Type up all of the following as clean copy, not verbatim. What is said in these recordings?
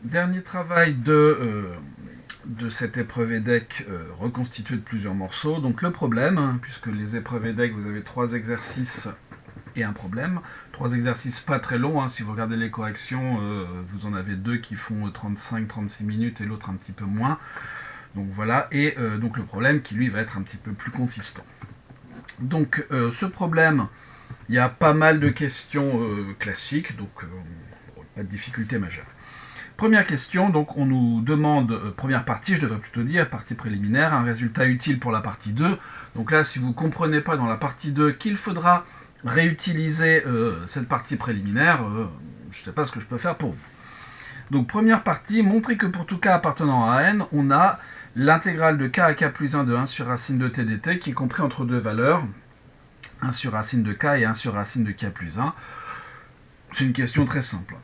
Dernier travail de cette épreuve EDEC reconstituée de plusieurs morceaux. Donc le problème, puisque les épreuves EDEC, vous avez 3 exercices et un problème. 3 exercices pas très longs, si vous regardez les corrections, vous en avez 2 qui font 35-36 minutes et l'autre un petit peu moins. Donc voilà, et donc le problème qui lui va être un petit peu plus consistant. Donc ce problème, il y a pas mal de questions classiques, donc pas de difficulté majeure. Première question, donc on nous demande, première partie, je devrais plutôt dire, partie préliminaire, un résultat utile pour la partie 2. Donc là, si vous ne comprenez pas dans la partie 2 qu'il faudra réutiliser cette partie préliminaire, je ne sais pas ce que je peux faire pour vous. Donc première partie, montrer que pour tout cas appartenant à n, on a l'intégrale de k à k plus 1 de 1 sur racine de t dt qui est compris entre deux valeurs, 1 sur racine de k et 1 sur racine de k plus 1. C'est une question très simple.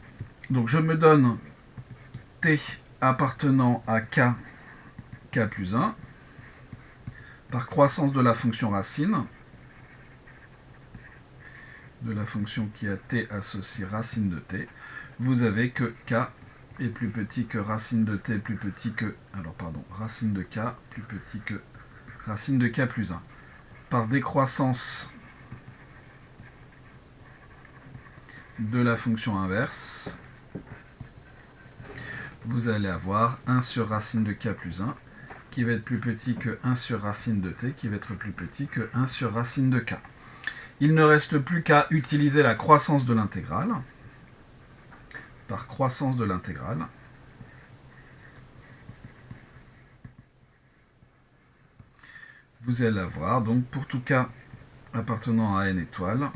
Donc je me donne t appartenant à k, k plus 1, par croissance de la fonction racine, de la fonction qui a t associé racine de t, vous avez que k est plus petit que racine de t plus petit que... Alors pardon, racine de k plus petit que racine de k plus 1. Par décroissance de la fonction inverse, vous allez avoir 1 sur racine de k plus 1 qui va être plus petit que 1 sur racine de t qui va être plus petit que 1 sur racine de k. Il ne reste plus qu'à utiliser la croissance de l'intégrale. Par croissance de l'intégrale, vous allez avoir, donc pour tout k appartenant à n étoiles,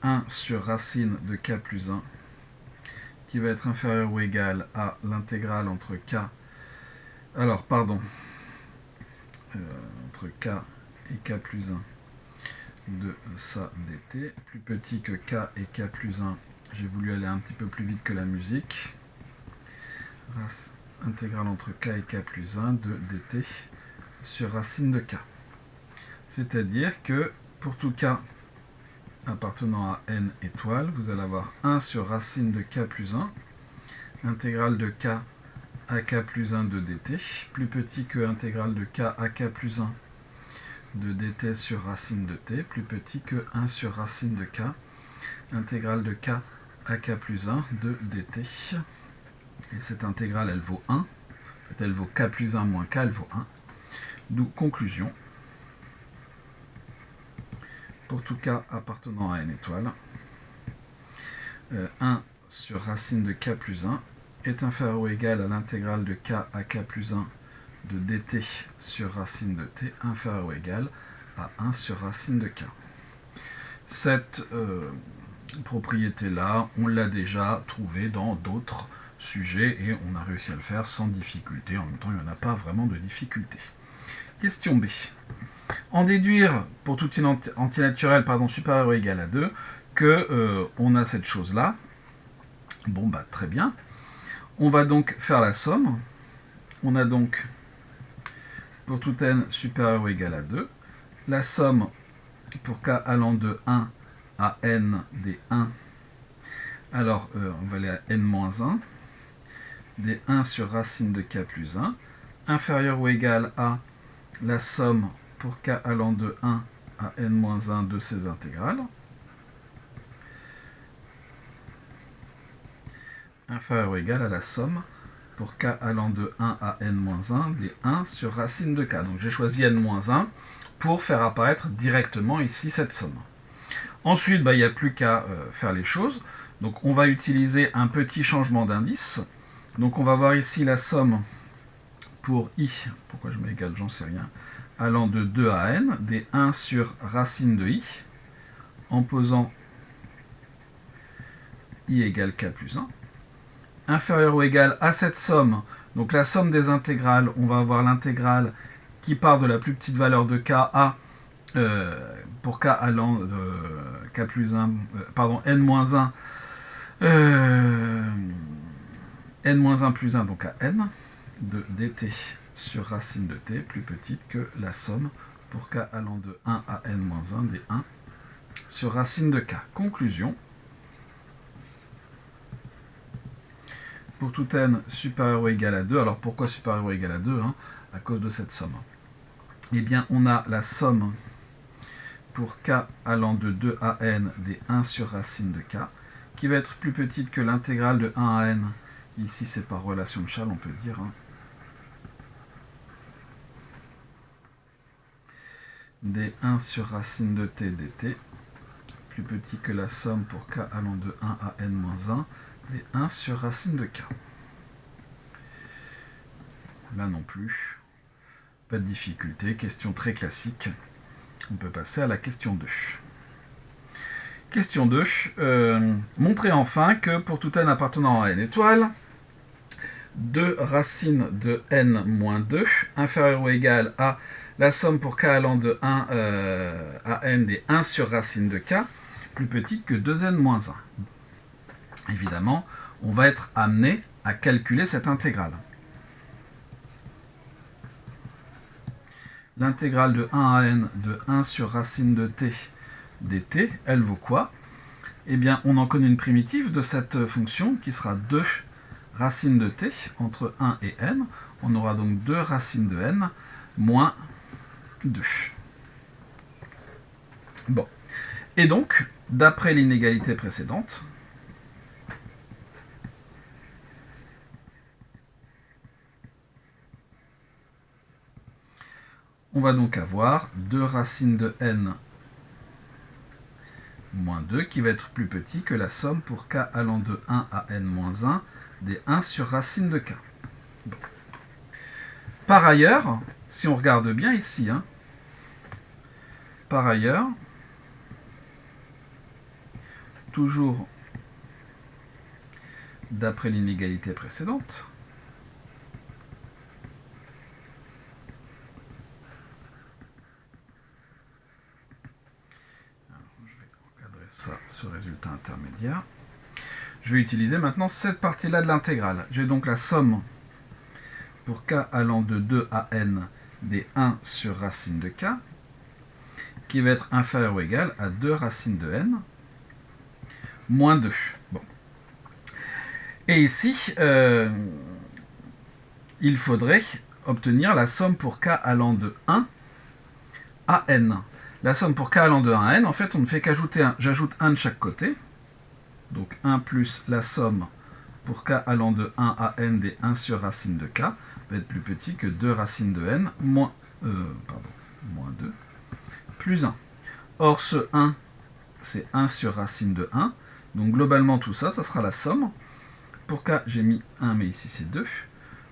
1 sur racine de k plus 1 qui va être inférieur ou égal à l'intégrale entre k, alors pardon, entre k et k plus 1 de ça dt, plus petit que k et k plus 1, j'ai voulu aller un petit peu plus vite que la musique, intégrale entre k et k plus 1 de dt sur racine de k. C'est-à-dire que pour tout k appartenant à n étoiles, vous allez avoir 1 sur racine de k plus 1, intégrale de k à k plus 1 de dt, plus petit que intégrale de k à k plus 1 de dt sur racine de t, plus petit que 1 sur racine de k, intégrale de k à k plus 1 de dt. Et cette intégrale, elle vaut 1. En fait, elle vaut k plus 1 moins k, elle vaut 1. D'où conclusion. Pour tout k appartenant à n étoiles, 1 sur racine de k plus 1 est inférieur ou égal à l'intégrale de k à k plus 1 de dt sur racine de t inférieur ou égal à 1 sur racine de k. Cette propriété-là, on l'a déjà trouvée dans d'autres sujets et on a réussi à le faire sans difficulté. En même temps, il n'y en a pas vraiment de difficulté. Question B. En déduire pour toute une antinaturelle supérieure ou égale à 2 que on a cette chose-là. Bon, bah très bien. On va donc faire la somme. On a donc pour tout n supérieur ou égal à 2, la somme pour k allant de 1 à n des 1, alors on va aller à n-1, des 1 sur racine de k plus 1, inférieur ou égal à la somme pour k allant de 1 à n-1 de ces intégrales, inférieur ou égal à la somme pour k allant de 1 à n-1 des 1 sur racine de k. Donc j'ai choisi n-1 pour faire apparaître directement ici cette somme. Ensuite, il n'y a plus qu'à faire les choses. Donc on va utiliser un petit changement d'indice. Donc on va voir ici la somme pour i, pourquoi je mets égal, j'en sais rien, allant de 2 à n, des 1 sur racine de i, en posant i égale k plus 1, inférieur ou égal à cette somme. Donc la somme des intégrales, on va avoir l'intégrale qui part de la plus petite valeur de k à, pour k allant de k plus 1, pardon, n-1, n-1 plus 1, donc à n, de dt sur racine de t, plus petite que la somme pour k allant de 1 à n-1 des 1 sur racine de k. Conclusion. pour tout n supérieur ou égal à 2, alors pourquoi supérieur ou égal à 2 à cause de cette somme. Eh bien, on a la somme pour k allant de 2 à n des 1 sur racine de k, qui va être plus petite que l'intégrale de 1 à n. Ici, c'est par relation de Charles, on peut dire. Des 1 sur racine de t dt, plus petit que la somme pour k allant de 1 à n moins 1, des 1 sur racine de k. Là non plus, pas de difficulté, question très classique. On peut passer à la question 2. Question 2. Montrer enfin que pour tout n appartenant à n étoile, 2 racines de n moins 2, inférieur ou égal à la somme pour k allant de 1 à n des 1 sur racine de k, plus petite que 2n moins 1. Évidemment, on va être amené à calculer cette intégrale. L'intégrale de 1 à n de 1 sur racine de t dt, elle vaut quoi? Eh bien, on en connaît une primitive de cette fonction qui sera 2 racines de t entre 1 et n. On aura donc 2 racines de n moins 2. Bon. Et donc, d'après l'inégalité précédente, on va donc avoir 2 racines de n moins 2 qui va être plus petit que la somme pour k allant de 1 à n moins 1 des 1 sur racine de k. Bon. Par ailleurs, si on regarde bien ici, par ailleurs, toujours d'après l'inégalité précédente, je vais encadrer ça sur résultat intermédiaire. Je vais utiliser maintenant cette partie-là de l'intégrale. J'ai donc la somme pour k allant de 2 à n des 1 sur racine de k, qui va être inférieur ou égal à 2 racines de n moins 2. Bon. Et ici, il faudrait obtenir la somme pour k allant de 1 à n. La somme pour k allant de 1 à n, en fait, on ne fait qu'ajouter 1. J'ajoute 1 de chaque côté. Donc 1 plus la somme pour k allant de 1 à n des 1 sur racine de k va être plus petit que 2 racines de n moins 2 plus 1. Or, ce 1, c'est 1 sur racine de 1. Donc globalement, tout ça, ça sera la somme. Pour k, j'ai mis 1, mais ici c'est 2.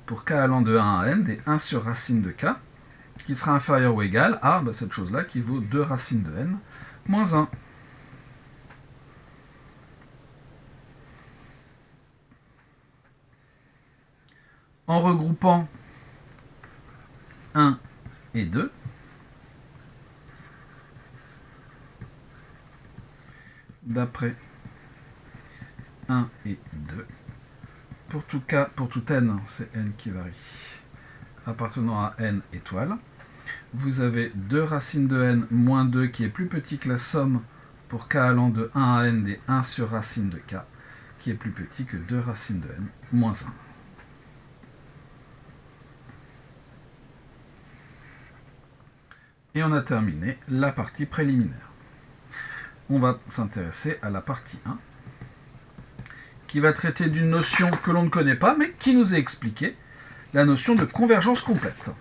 Pour k allant de 1 à n des 1 sur racine de k, qui sera inférieur ou égal à cette chose-là qui vaut 2 racines de n moins 1. En regroupant 1 et 2, d'après 1 et 2, pour tout k, pour tout n, c'est n qui varie, appartenant à n étoile, vous avez 2 racines de n moins 2 qui est plus petit que la somme pour k allant de 1 à n des 1 sur racine de k, qui est plus petit que 2 racines de n moins 1. Et on a terminé la partie préliminaire. On va s'intéresser à la partie 1, qui va traiter d'une notion que l'on ne connaît pas, mais qui nous est expliquée, la notion de convergence complète.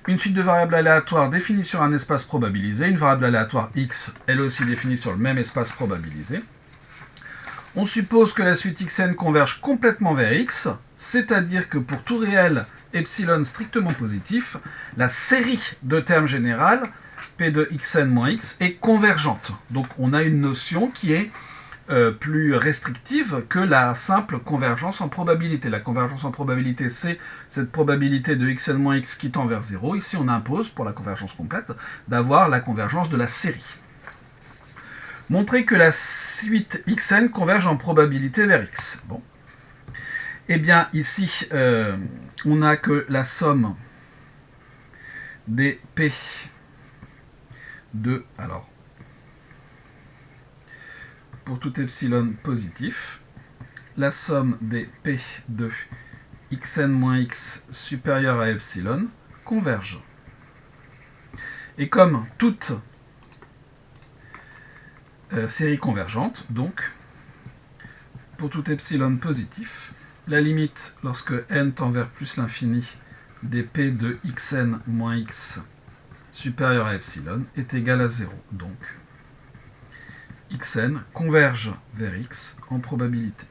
Une suite de variables aléatoires définie sur un espace probabilisé, une variable aléatoire x, elle aussi définie sur le même espace probabilisé. On suppose que la suite xn converge complètement vers x, c'est-à-dire que pour tout réel epsilon strictement positif, la série de termes générales, p de xn moins x, est convergente. Donc on a une notion qui est plus restrictive que la simple convergence en probabilité. La convergence en probabilité, c'est cette probabilité de xn moins x qui tend vers 0. Ici, on impose, pour la convergence complète, d'avoir la convergence de la série. Montrer que la suite xn converge en probabilité vers x. Bon. Eh bien, ici, on n'a que la somme des p de, pour tout epsilon positif, la somme des P de xn moins x supérieur à epsilon converge. Et comme toute série convergente, donc, pour tout epsilon positif, la limite lorsque n tend vers plus l'infini des P de xn moins x supérieur à epsilon est égale à 0. Donc, xn converge vers x en probabilité.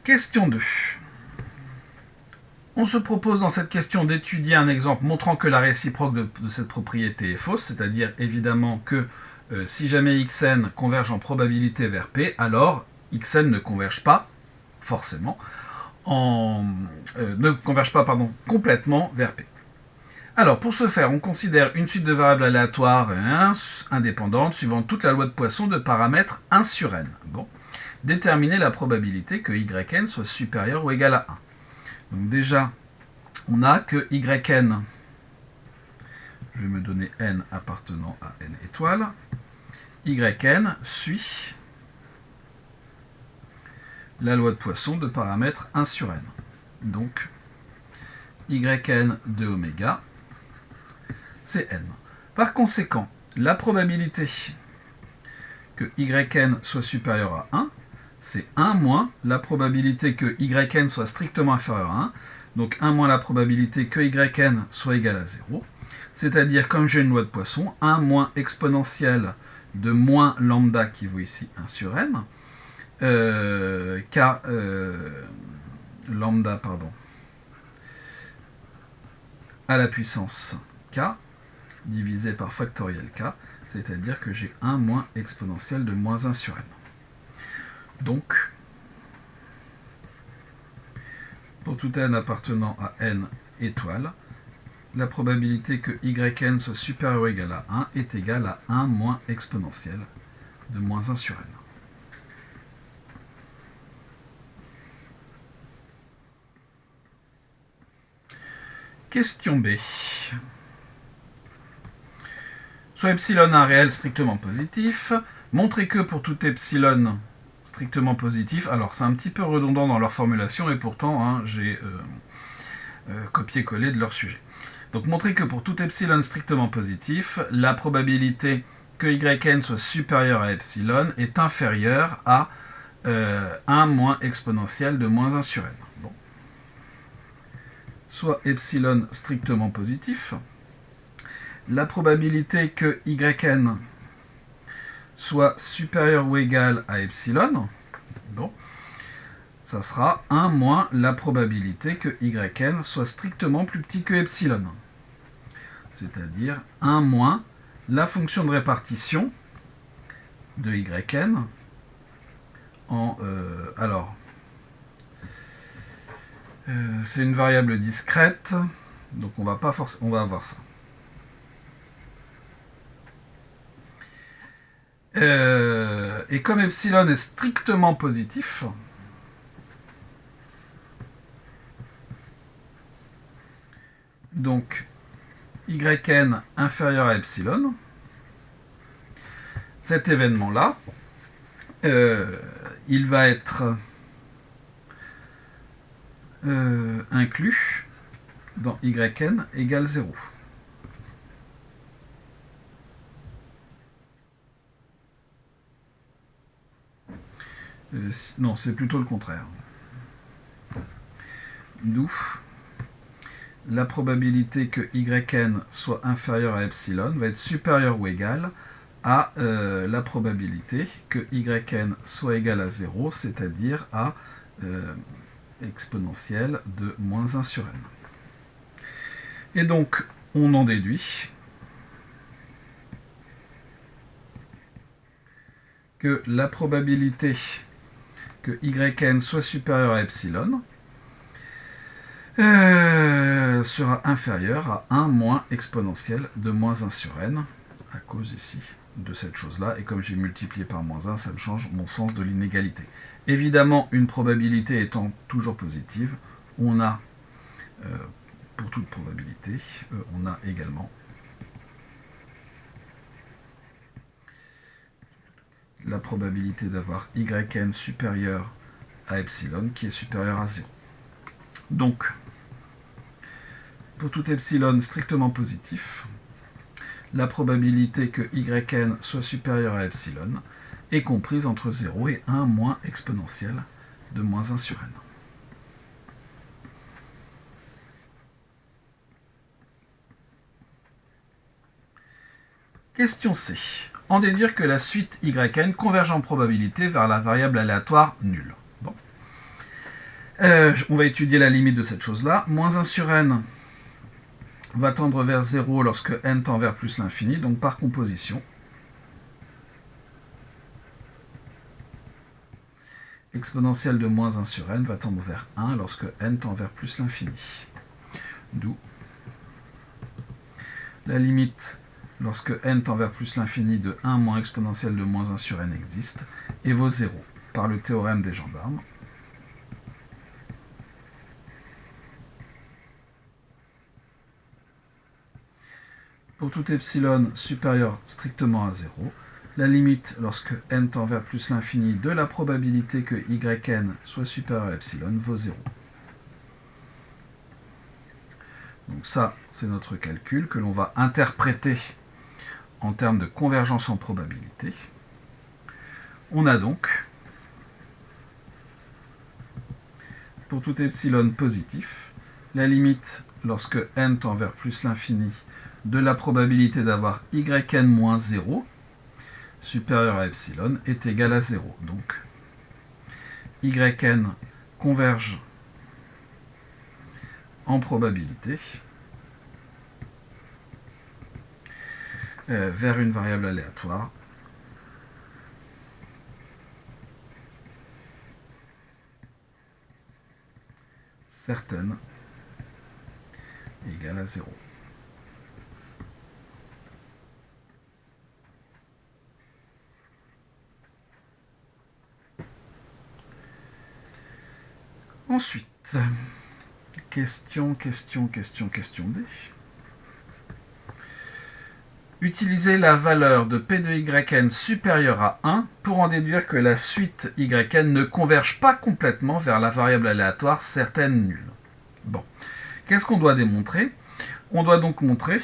Question 2. On se propose dans cette question d'étudier un exemple montrant que la réciproque de cette propriété est fausse, c'est-à-dire évidemment que si jamais xn converge en probabilité vers p, alors xn ne converge pas forcément, complètement vers p. Alors pour ce faire, on considère une suite de variables aléatoires et indépendantes suivant toute la loi de Poisson de paramètres 1 sur n. Bon. Déterminer la probabilité que yn soit supérieur ou égal à 1. Donc déjà, on a que yn, je vais me donner n appartenant à n étoiles, yn suit la loi de Poisson de paramètres 1 sur n. Donc, yn de oméga, c'est n. Par conséquent, la probabilité que yn soit supérieur à 1, c'est 1 moins la probabilité que yn soit strictement inférieur à 1, donc 1 moins la probabilité que yn soit égal à 0, c'est-à-dire, comme j'ai une loi de Poisson, 1 moins exponentielle de moins lambda qui vaut ici 1 sur n, lambda à la puissance k divisé par factoriel k, c'est-à-dire que j'ai 1 moins exponentielle de moins 1 sur n. Donc, pour tout n appartenant à n étoiles, la probabilité que yn soit supérieur ou égal à 1 est égale à 1 moins exponentielle de moins 1 sur n. Question B. Soit epsilon un réel strictement positif, montrez que pour tout epsilon strictement positif, alors c'est un petit peu redondant dans leur formulation et pourtant j'ai copié-collé de leur sujet. Donc montrez que pour tout epsilon strictement positif, la probabilité que yn soit supérieur à epsilon est inférieure à 1 moins exponentielle de moins 1 sur n. Bon. Soit epsilon strictement positif, la probabilité que yn soit supérieur ou égal à epsilon, bon, ça sera 1 moins la probabilité que yn soit strictement plus petit que epsilon. C'est-à-dire 1 moins la fonction de répartition de yn en... c'est une variable discrète, donc on va avoir ça. Et comme epsilon est strictement positif, donc yn inférieur à epsilon, cet événement-là, il va être inclus dans yn égale 0. Non, c'est plutôt le contraire. D'où la probabilité que yn soit inférieur à epsilon va être supérieure ou égale à la probabilité que yn soit égal à 0, c'est-à-dire à exponentielle de moins 1 sur n. Et donc, on en déduit que la probabilité que yn soit supérieur à epsilon sera inférieure à 1 moins exponentielle de moins 1 sur n, à cause ici de cette chose-là, et comme j'ai multiplié par moins 1, ça me change mon sens de l'inégalité. Évidemment, une probabilité étant toujours positive, on a pour toute probabilité, on a également la probabilité d'avoir yn supérieur à epsilon qui est supérieur à 0. Donc, pour tout epsilon strictement positif, la probabilité que yn soit supérieur à epsilon est comprise entre 0 et 1 moins exponentielle de moins 1 sur n. Question C. En déduire que la suite yn converge en probabilité vers la variable aléatoire nulle. Bon. On va étudier la limite de cette chose-là. Moins 1 sur n va tendre vers 0 lorsque n tend vers plus l'infini, donc par composition. Exponentielle de moins 1 sur n va tendre vers 1 lorsque n tend vers plus l'infini. D'où la limite lorsque n tend vers plus l'infini de 1 moins exponentielle de moins 1 sur n existe et vaut 0 par le théorème des gendarmes. Pour tout epsilon supérieur strictement à 0, la limite lorsque n tend vers plus l'infini de la probabilité que yn soit supérieur à epsilon vaut 0. Donc ça, c'est notre calcul que l'on va interpréter en termes de convergence en probabilité. On a donc, pour tout epsilon positif, la limite lorsque n tend vers plus l'infini de la probabilité d'avoir yn moins 0 supérieur à epsilon est égale à 0. Donc, yn converge en probabilité vers une variable aléatoire certaine égale à 0. Ensuite, question D. Utilisez la valeur de P de yn supérieure à 1 pour en déduire que la suite yn ne converge pas complètement vers la variable aléatoire certaine nulle. Bon. Qu'est-ce qu'on doit démontrer? On doit donc montrer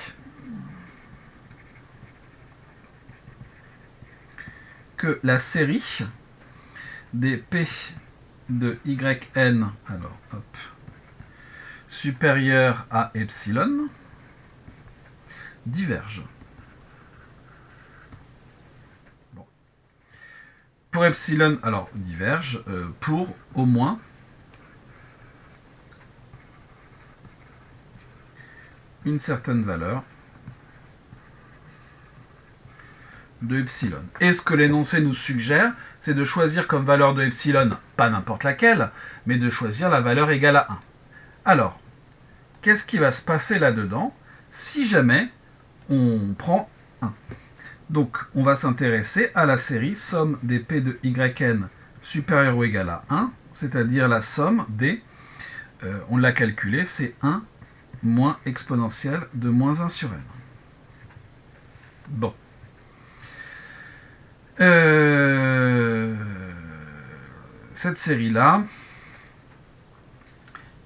que la série des P de yn, alors, hop, supérieure à epsilon diverge. Bon. Pour epsilon, alors diverge pour au moins une certaine valeur de epsilon. Et ce que l'énoncé nous suggère, c'est de choisir comme valeur de epsilon, pas n'importe laquelle, mais de choisir la valeur égale à 1. Alors, qu'est-ce qui va se passer là-dedans si jamais on prend 1? Donc, on va s'intéresser à la série somme des P de yn supérieure ou égale à 1, c'est-à-dire la somme des, on l'a calculé, c'est 1 moins exponentielle de moins 1 sur n. Bon. Cette série-là,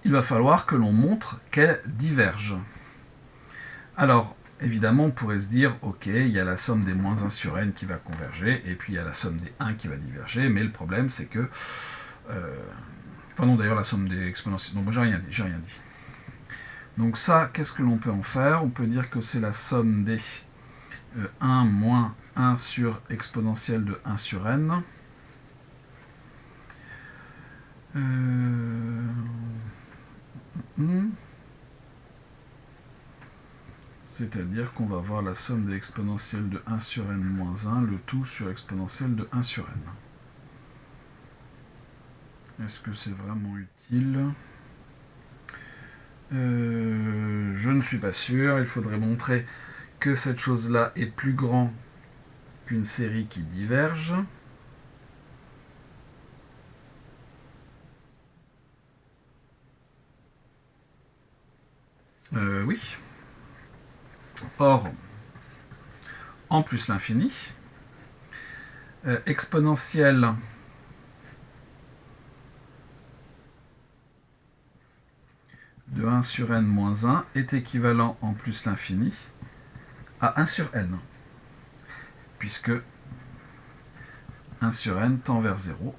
il va falloir que l'on montre qu'elle diverge. Alors, évidemment, on pourrait se dire, ok, il y a la somme des moins 1 sur n qui va converger, et puis il y a la somme des 1 qui va diverger, mais le problème, c'est que... enfin non, d'ailleurs, la somme des exponentielles... Donc, j'ai rien dit. Donc ça, qu'est-ce que l'on peut en faire? On peut dire que c'est la somme des 1 moins 1 sur exponentielle de 1 sur n. C'est-à-dire qu'on va voir la somme des exponentielles de 1 sur n moins 1, le tout sur exponentielle de 1 sur n. Est-ce que c'est vraiment utile? Je ne suis pas sûr. Il faudrait montrer que cette chose-là est plus grand qu'une série qui diverge. Oui. Or, en plus l'infini, exponentielle de 1 sur n moins 1 est équivalent en plus l'infini à 1 sur n, puisque 1 sur n tend vers 0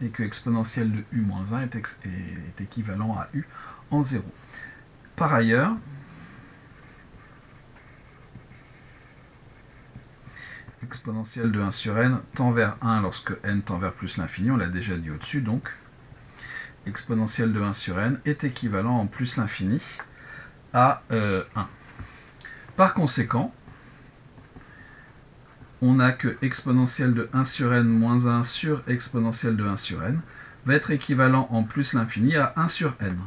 et que exponentielle de u moins 1 est équivalent à u en 0. Par ailleurs, exponentielle de 1 sur n tend vers 1 lorsque n tend vers plus l'infini, on l'a déjà dit au-dessus, donc exponentielle de 1 sur n est équivalent en plus l'infini à 1. Par conséquent, on a que exponentielle de 1 sur n moins 1 sur exponentielle de 1 sur n va être équivalent en plus l'infini à 1 sur n.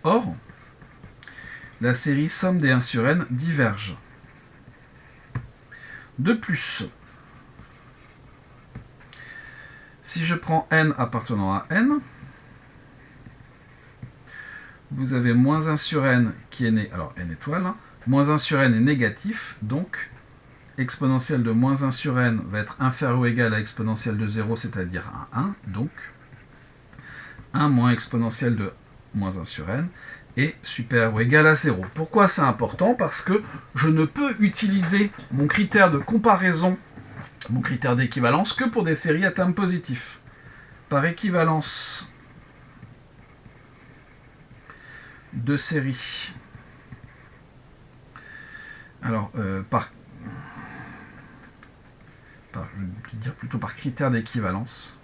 Or, la série somme des 1 sur n diverge. De plus, si je prends n appartenant à n, vous avez moins 1 sur n qui est né, alors n étoile, moins 1 sur n est négatif, donc exponentielle de moins 1 sur n va être inférieur ou égal à exponentielle de 0, c'est-à-dire à 1, donc 1 moins exponentielle de moins 1 sur n est supérieur ou égal à 0. Pourquoi c'est important? Parce que je ne peux utiliser mon critère de comparaison, mon critère d'équivalence, que pour des séries à termes positifs. Par équivalence de séries, alors je vais dire plutôt par critère d'équivalence,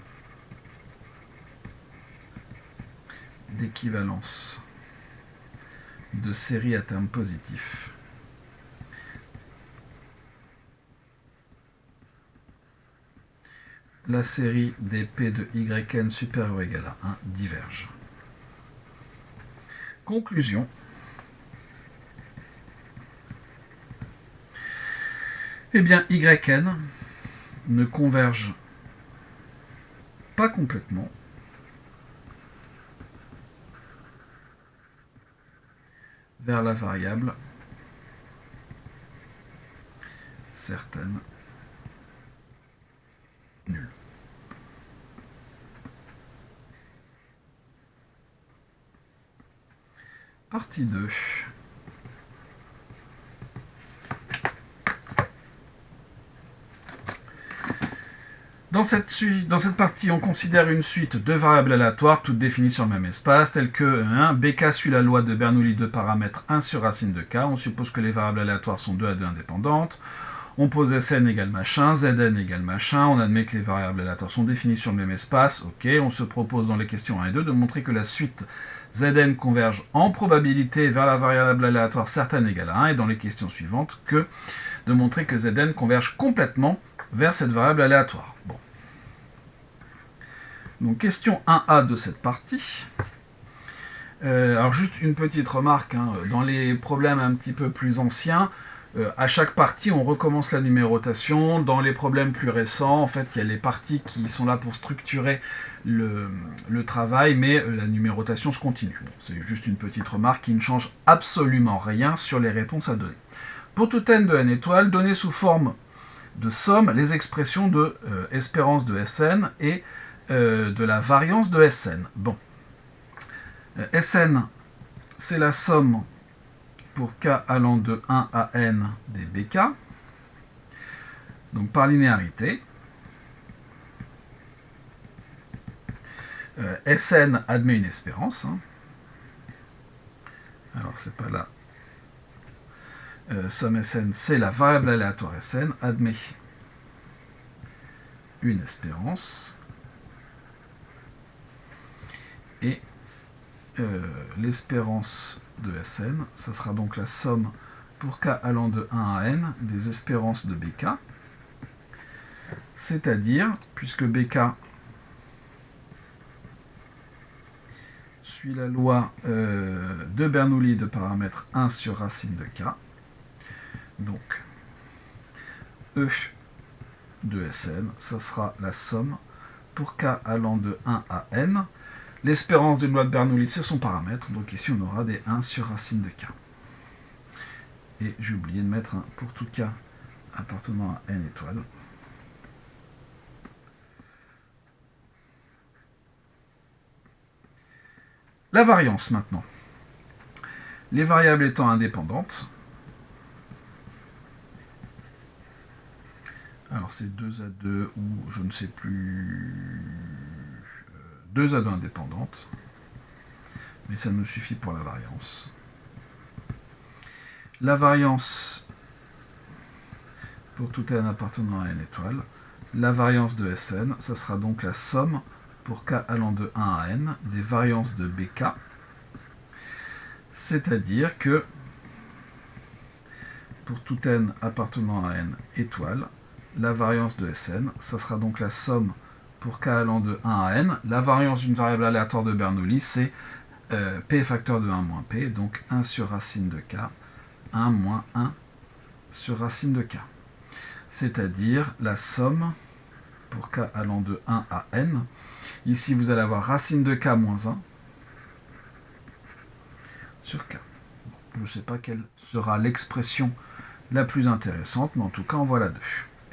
de séries à termes positifs. La série des P de yn supérieur ou égal à 1 diverge. Conclusion. Eh bien, yn ne converge pas complètement vers la variable certaine nulle. Partie 2. Dans cette partie, on considère une suite de variables aléatoires, toutes définies sur le même espace, telles que bk suit la loi de Bernoulli de paramètres 1 sur racine de k. On suppose que les variables aléatoires sont 2 à 2 indépendantes. On pose Sn égale machin, Zn égale machin. On admet que les variables aléatoires sont définies sur le même espace. Ok, on se propose dans les questions 1 et 2 de montrer que la suite Zn converge en probabilité vers la variable aléatoire certaine égale à 1. Et dans les questions suivantes, de montrer que Zn converge complètement vers cette variable aléatoire. Bon. Donc question 1A de cette partie. Alors juste une petite remarque, dans les problèmes un petit peu plus anciens, à chaque partie on recommence la numérotation. Dans les problèmes plus récents, en fait, il y a les parties qui sont là pour structurer le travail, mais la numérotation se continue. Bon, c'est juste une petite remarque qui ne change absolument rien sur les réponses à donner. Pour tout n de n étoiles, données sous forme de somme les expressions de espérance de Sn et de la variance de Sn. Bon. Sn, c'est la somme pour k allant de 1 à n des bk. Donc par linéarité. Sn admet une espérance. Alors c'est pas là. Somme Sn, c'est la variable aléatoire Sn, admet une espérance. Et l'espérance de Sn, ça sera donc la somme pour k allant de 1 à n des espérances de bk, c'est-à-dire, puisque bk suit la loi de Bernoulli de paramètre 1 sur racine de k, donc E de Sn, ça sera la somme pour k allant de 1 à n, L'espérance d'une loi de Bernoulli, c'est son paramètre. Donc ici, on aura des 1 sur racine de k. Et j'ai oublié de mettre un pour tout k appartenant à n étoiles. La variance maintenant. Les variables étant indépendantes. Alors c'est 2 à 2 ou je ne sais plus. 2 à 2 indépendantes. Mais ça me suffit pour la variance. La variance pour tout n appartenant à n étoiles. La variance de Sn, ça sera donc la somme pour k allant de 1 à n des variances de bk. C'est-à-dire que pour tout n appartenant à n étoiles, la variance de Sn, ça sera donc la somme pour k allant de 1 à n. La variance d'une variable aléatoire de Bernoulli, c'est p facteur de 1 moins p, donc 1 sur racine de k, 1 moins 1 sur racine de k. C'est-à-dire la somme pour k allant de 1 à n. Ici, vous allez avoir racine de k moins 1 sur k. Je ne sais pas quelle sera l'expression la plus intéressante, mais en tout cas, en voilà deux.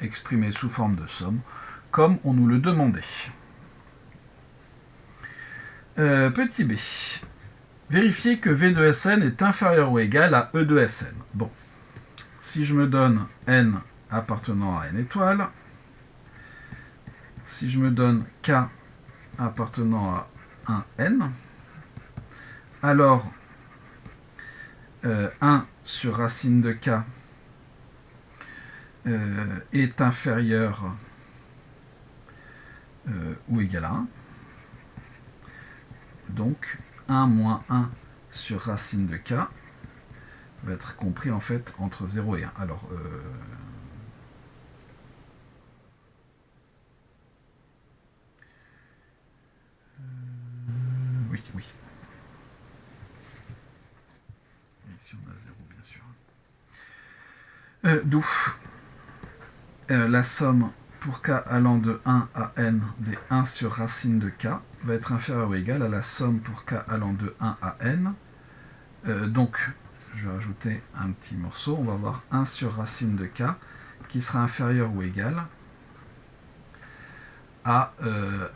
Exprimée sous forme de somme, comme on nous le demandait. Petit b. Vérifier que V de Sn est inférieur ou égal à E de Sn. Bon, si je me donne n appartenant à n étoiles, si je me donne k appartenant à 1n, alors 1 sur racine de k est inférieur ou égal à 1. Donc 1 moins 1 sur racine de k va être compris en fait entre 0 et 1. Alors, oui. Ici on a 0 bien sûr. D'où la somme pour k allant de 1 à n des 1 sur racine de k va être inférieure ou égale à la somme pour k allant de 1 à n. Donc, je vais rajouter un petit morceau. On va avoir 1 sur racine de k qui sera inférieur ou égal à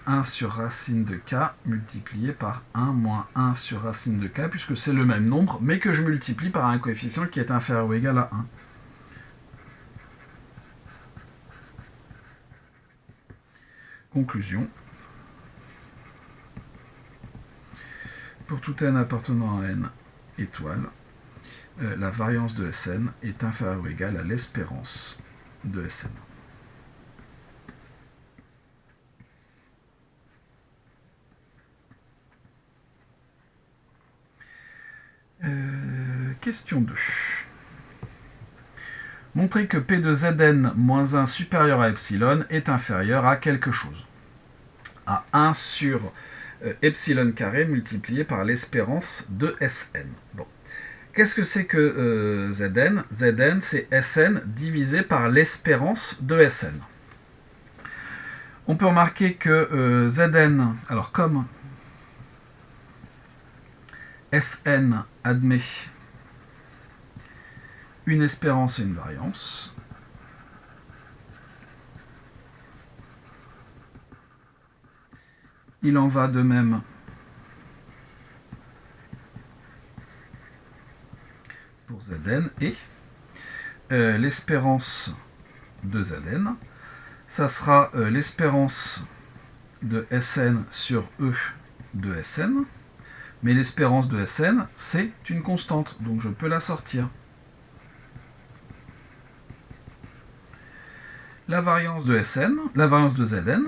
1 sur racine de k multiplié par 1 moins 1 sur racine de k, puisque c'est le même nombre, mais que je multiplie par un coefficient qui est inférieur ou égal à 1. Conclusion. Pour tout n appartenant à n étoiles, la variance de Sn est inférieure ou égale à l'espérance de Sn. Question 2. Montrer que P de Zn moins 1 supérieur à epsilon est inférieur à quelque chose. À 1 sur epsilon carré multiplié par l'espérance de Sn. Bon. Qu'est-ce que c'est que Zn? Zn, c'est Sn divisé par l'espérance de Sn. On peut remarquer que Zn, alors comme Sn admet une espérance et une variance, il en va de même pour Zn et l'espérance de Zn, ça sera l'espérance de Sn sur E de Sn, mais l'espérance de Sn, c'est une constante, donc je peux la sortir. La variance de Sn, la variance de Zn,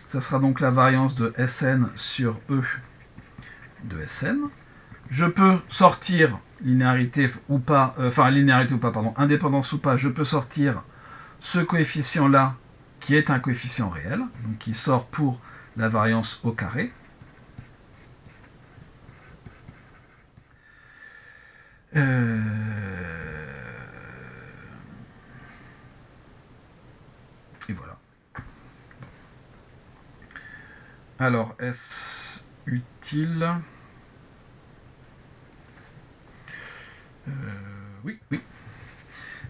ça sera donc la variance de Sn sur E de Sn. Je peux sortir linéarité ou pas, indépendance ou pas, je peux sortir ce coefficient-là qui est un coefficient réel, donc qui sort pour la variance au carré. Et voilà. Alors, S, UT, dit-il. Oui, oui.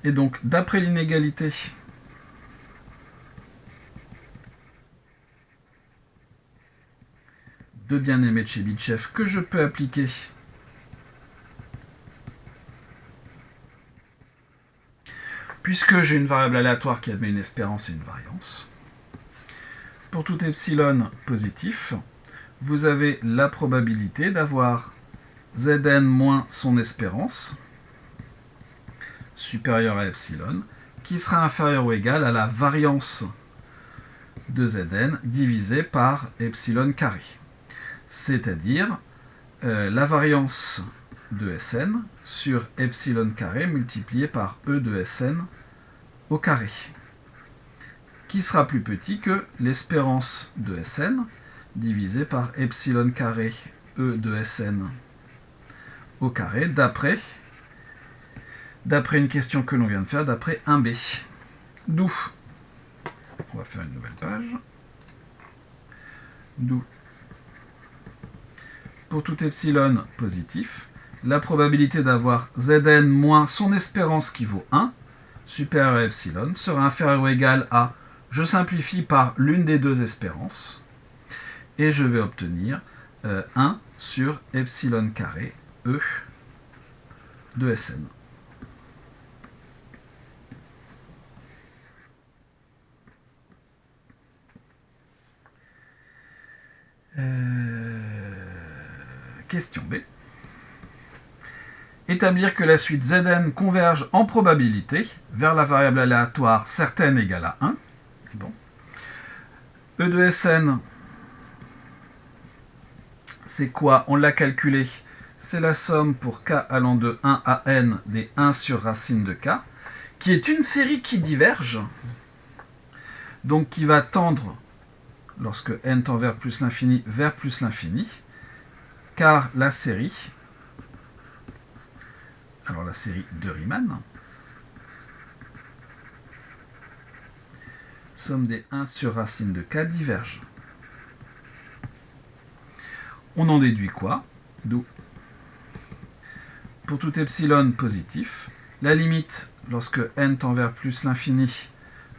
Et donc, d'après l'inégalité de bien-aimé de Chebyshev que je peux appliquer puisque j'ai une variable aléatoire qui admet une espérance et une variance. Pour tout epsilon positif, vous avez la probabilité d'avoir Zn moins son espérance, supérieure à epsilon, qui sera inférieure ou égale à la variance de Zn divisé par epsilon carré. C'est-à-dire la variance de Sn sur epsilon carré multiplié par E de Sn au carré, qui sera plus petit que l'espérance de Sn divisé par epsilon carré E de Sn au carré, d'après une question que l'on vient de faire, d'après 1b. D'où, on va faire une nouvelle page, d'où, pour tout epsilon positif, la probabilité d'avoir Zn moins son espérance qui vaut 1, supérieur à epsilon, sera inférieure ou égale à, je simplifie par l'une des deux espérances, et je vais obtenir 1 sur epsilon carré E de Sn. Question B. Établir que la suite Zn converge en probabilité vers la variable aléatoire certaine égale à 1. Bon. E de Sn, c'est quoi? On l'a calculé. C'est la somme pour k allant de 1 à n des 1 sur racine de k, qui est une série qui diverge, donc qui va tendre, lorsque n tend vers plus l'infini, car la série, alors la série de Riemann, somme des 1 sur racine de k diverge. On en déduit quoi? D'où, pour tout epsilon positif, la limite, lorsque n tend vers plus l'infini,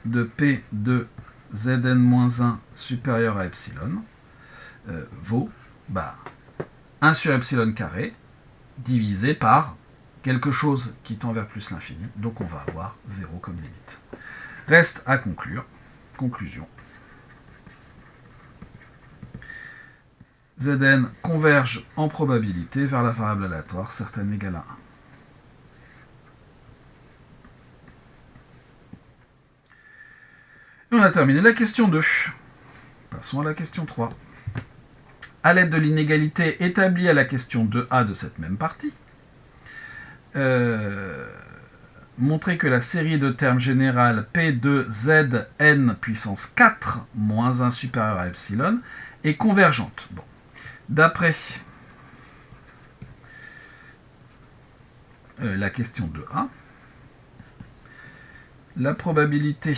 de p de Zn-1 supérieur à epsilon, vaut 1 sur epsilon carré divisé par quelque chose qui tend vers plus l'infini, donc on va avoir 0 comme limite. Reste à conclure. Conclusion. Zn converge en probabilité vers la variable aléatoire certaine égale à 1. Et on a terminé la question 2. Passons à la question 3. À l'aide de l'inégalité établie à la question 2a de cette même partie, montrer que la série de termes générale P de Zn puissance 4 moins 1 supérieur à epsilon est convergente. Bon. D'après la question 2a, la probabilité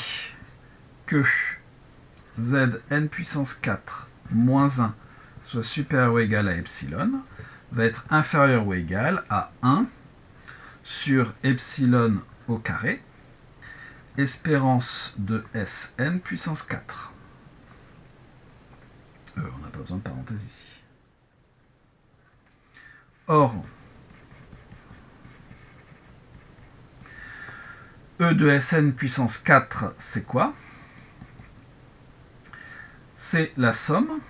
que Zn puissance 4 moins 1 soit supérieur ou égal à epsilon va être inférieur ou égal à 1 sur epsilon au carré, espérance de Sn puissance 4. On n'a pas besoin de parenthèse ici. Or, E de Sn puissance 4, c'est quoi? C'est la somme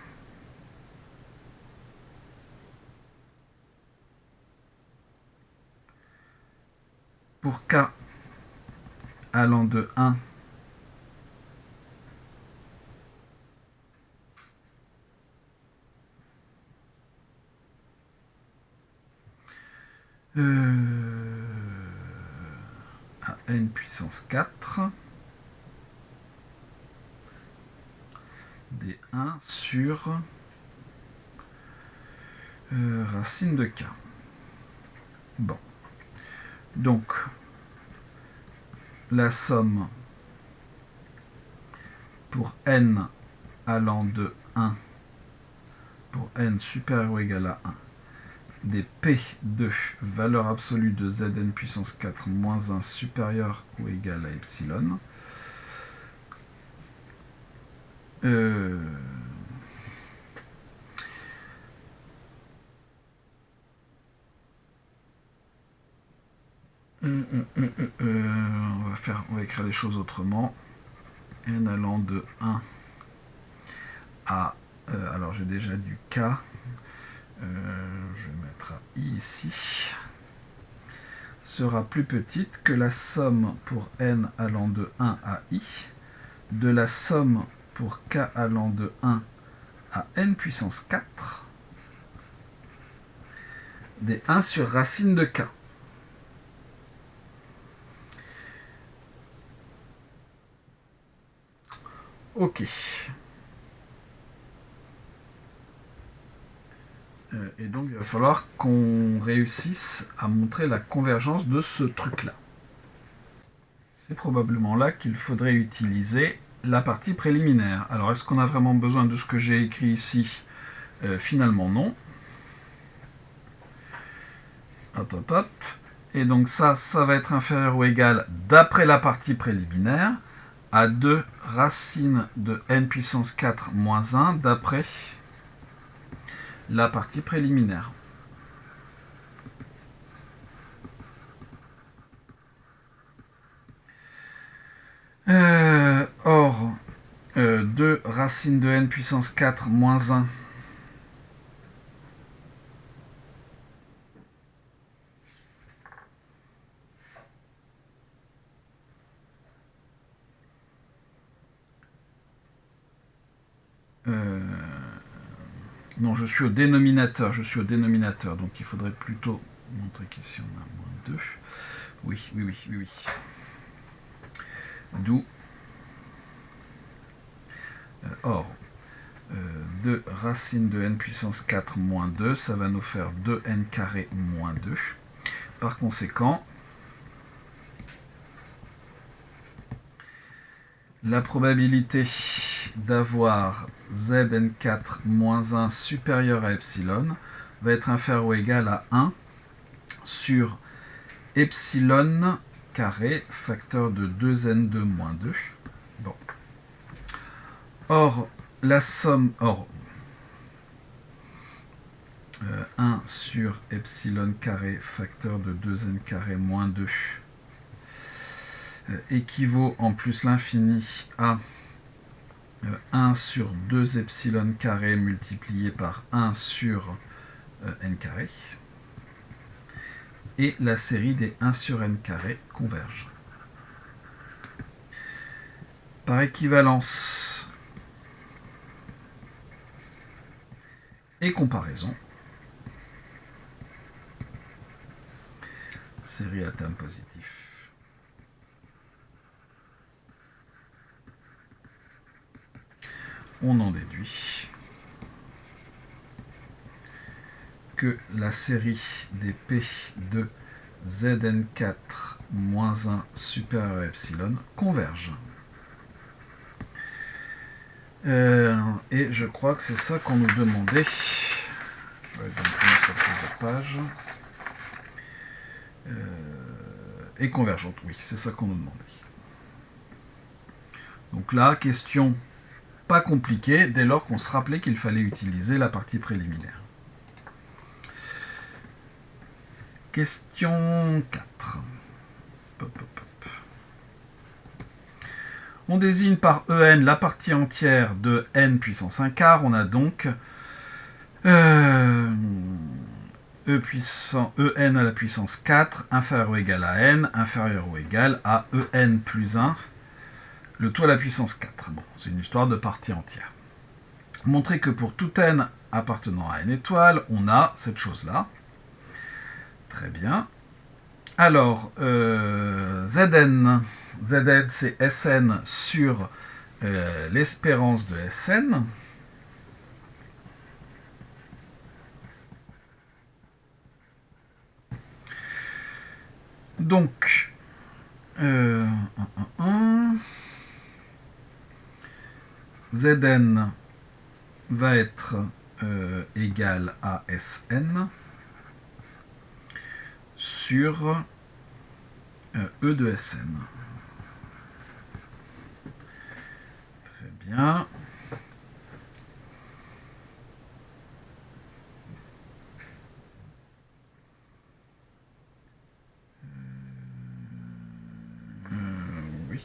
pour k allant de 1 à n puissance 4 des 1 sur racine de k. Bon. Donc, la somme pour n allant de 1 pour n supérieur ou égal à 1 des P de valeur absolue de Zn puissance 4 moins 1 supérieur ou égal à epsilon. On va écrire les choses autrement. N allant de 1 à... alors j'ai déjà du K. Je vais mettre un I ici. Sera plus petite que la somme pour N allant de 1 à I de la somme pour K allant de 1 à N puissance 4 des 1 sur racine de K. Ok. Et donc, il va falloir qu'on réussisse à montrer la convergence de ce truc-là. C'est probablement là qu'il faudrait utiliser la partie préliminaire. Alors, est-ce qu'on a vraiment besoin de ce que j'ai écrit ici? Finalement, non. Hop, hop, hop. Et donc ça va être inférieur ou égal, d'après la partie préliminaire, à 2 racine de n puissance 4 moins 1, d'après la partie préliminaire. Or, 2 racine de n puissance 4 moins 1, non, je suis au dénominateur, donc il faudrait plutôt montrer qu'ici on a moins 2. Oui. D'où, or, 2 racine de n puissance 4 moins 2, ça va nous faire 2n carré moins 2. Par conséquent, la probabilité d'avoir Zn4 moins 1 supérieur à epsilon va être inférieure ou égale à 1 sur epsilon carré, facteur de 2n2 moins 2. Bon. Or, la somme... 1 sur epsilon carré, facteur de 2n carré moins 2 équivaut en plus l'infini à 1 sur 2 epsilon carré multiplié par 1 sur n carré. Et la série des 1 sur n carré converge. Par équivalence et comparaison, série à terme positif, on en déduit que la série des P de Zn4 moins 1 supérieur à epsilon converge. Et je crois que c'est ça qu'on nous demandait. Page. Et convergente, oui, c'est ça qu'on nous demandait. Donc là, question pas compliquée, dès lors qu'on se rappelait qu'il fallait utiliser la partie préliminaire. Question 4. On désigne par En la partie entière de n puissance 1 quart. On a donc En à la puissance 4 inférieur ou égal à n, inférieur ou égal à En plus 1, le tout à la puissance 4. Bon, c'est une histoire de partie entière. Montrer que pour tout n appartenant à n étoile, on a cette chose-là. Très bien. Alors, Zn c'est Sn sur l'espérance de Sn. Donc, Zn va être égale à Sn sur E de Sn. Très bien. Oui.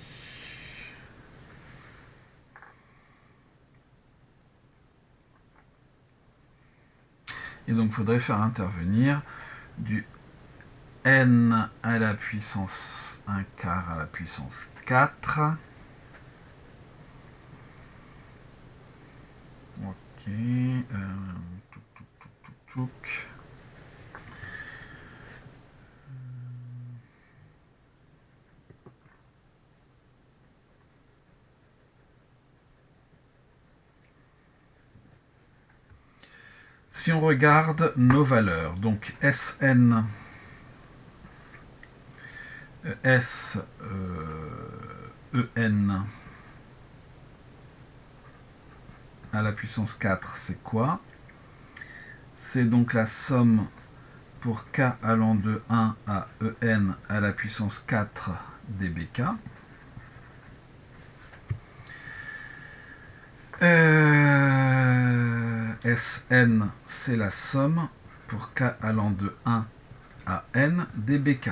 Et donc, il faudrait faire intervenir du n à la puissance 1 quart à la puissance 4. Ok. Touc. Si on regarde nos valeurs, donc Sn, S, En à la puissance 4, c'est quoi? C'est donc la somme pour k allant de 1 à En à la puissance 4 dBk. Sn, c'est la somme pour k allant de 1 à n dBk.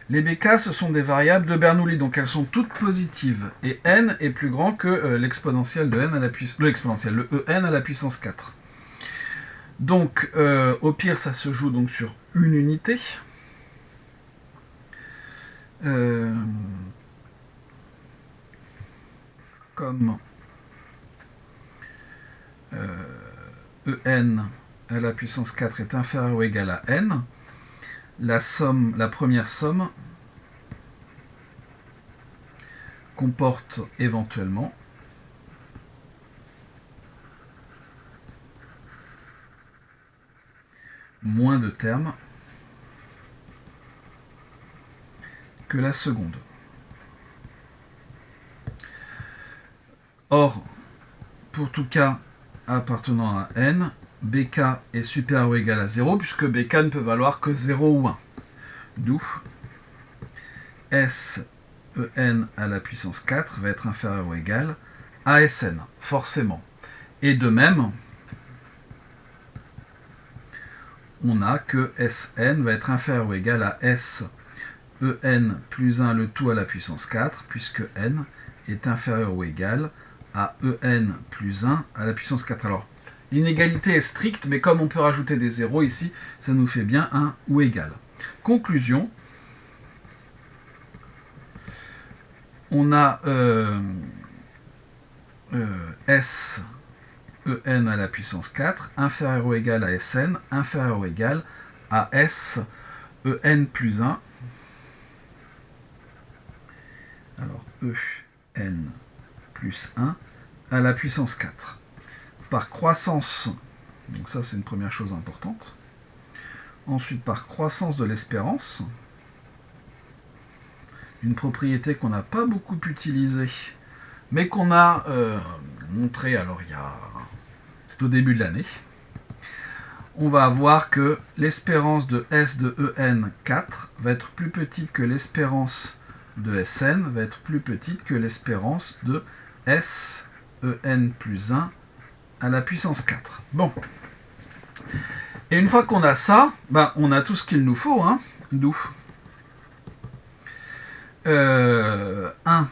Les bk, ce sont des variables de Bernoulli, donc elles sont toutes positives. Et n est plus grand que l'exponentielle de n à la puissance, le En à la puissance 4. Donc, au pire, ça se joue donc sur une unité. Comme En à la puissance 4 est inférieur ou égal à n, la première somme comporte éventuellement moins de termes que la seconde. Or, pour tout cas appartenant à n, bk est supérieur ou égal à 0, puisque bk ne peut valoir que 0 ou 1. D'où Sen à la puissance 4 va être inférieur ou égal à Sn, forcément. Et de même, on a que Sn va être inférieur ou égal à Sen plus 1 le tout à la puissance 4, puisque n est inférieur ou égal à En plus 1 à la puissance 4. Alors, l'inégalité est stricte, mais comme on peut rajouter des zéros ici, ça nous fait bien 1 ou égal. Conclusion, on a Sen à la puissance 4 inférieur ou égal à Sn, inférieur ou égal à Sen plus 1. Alors, En plus 1 à la puissance 4. Par croissance, donc ça c'est une première chose importante. Ensuite, par croissance de l'espérance, une propriété qu'on n'a pas beaucoup utilisée, mais qu'on a montré, alors c'est au début de l'année, on va avoir que l'espérance de S de En4 va être plus petite que l'espérance de Sn, va être plus petite que l'espérance de Sen plus 1 à la puissance 4. Bon. Et une fois qu'on a ça, on a tout ce qu'il nous faut, hein, d'où 1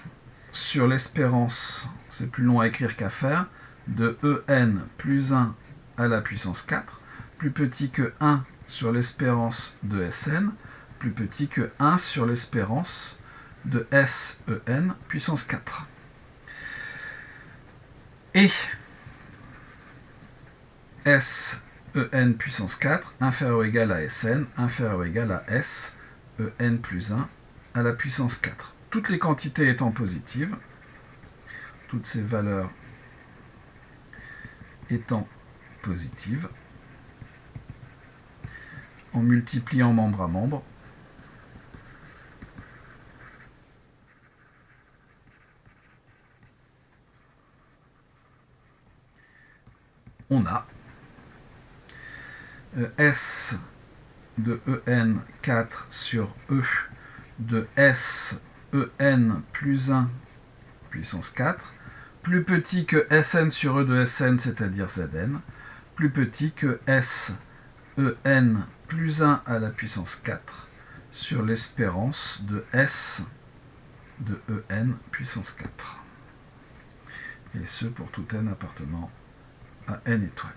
sur l'espérance, c'est plus long à écrire qu'à faire, de En plus 1 à la puissance 4, plus petit que 1 sur l'espérance de Sn, plus petit que 1 sur l'espérance de Sen puissance 4. Et Sen puissance 4 inférieur ou égal à Sn, inférieur ou égal à Sen plus 1 à la puissance 4. Toutes les quantités étant positives, toutes ces valeurs étant positives, en multipliant membre à membre, on a S de En4 sur E de S En plus 1 puissance 4, plus petit que Sn sur E de Sn, c'est-à-dire Zn, plus petit que S En plus 1 à la puissance 4 sur l'espérance de S de En puissance 4. Et ce pour tout n appartenant à n étoiles.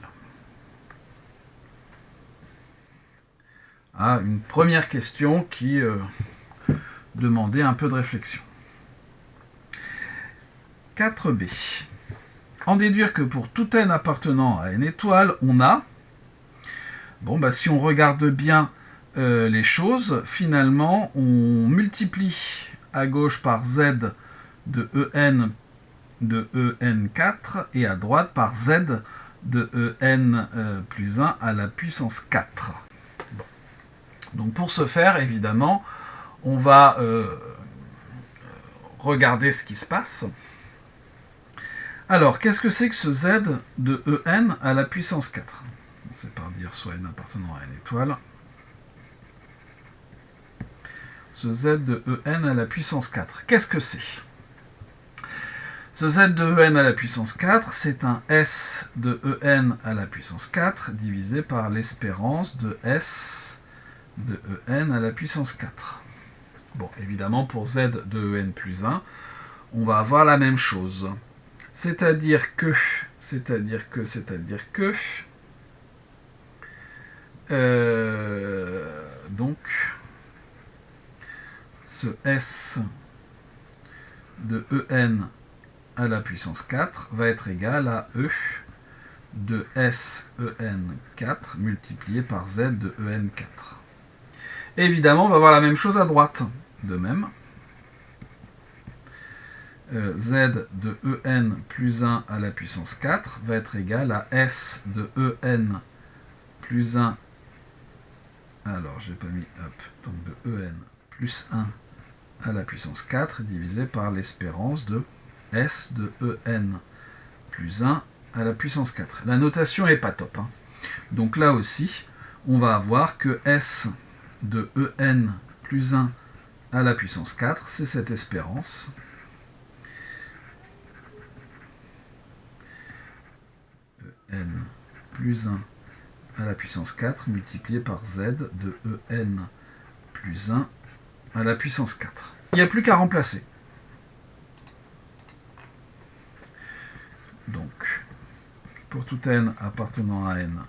Ah, une première question qui demandait un peu de réflexion. 4b. En déduire que pour tout n appartenant à n étoiles, on a... Bon, bah, si on regarde bien les choses, finalement, on multiplie à gauche par z de En de En4 et à droite par z de En plus 1 à la puissance 4. Bon. Donc pour ce faire, évidemment, on va regarder ce qui se passe. Alors, qu'est-ce que c'est que ce z de En à la puissance 4 ? C'est par dire soit n appartenant à n étoile. Ce z de En à la puissance 4, qu'est-ce que c'est ? Ce z de En à la puissance 4, c'est un S de En à la puissance 4 divisé par l'espérance de S de En à la puissance 4. Bon, évidemment, pour z de En plus 1, on va avoir la même chose. C'est-à-dire que donc, ce S de En à la puissance 4 va être égal à E de S En4 multiplié par Z de En4. Et évidemment, on va avoir la même chose à droite. De même, Z de En plus 1 à la puissance 4 va être égal à S de En plus 1. Alors, j'ai pas mis donc de En plus 1 à la puissance 4 divisé par l'espérance de S de En plus 1 à la puissance 4. La notation n'est pas top. Hein. Donc là aussi, on va avoir que S de En plus 1 à la puissance 4, c'est cette espérance. En plus 1 à la puissance 4 multiplié par Z de En plus 1 à la puissance 4. Il n'y a plus qu'à remplacer. Donc, pour tout n appartenant à n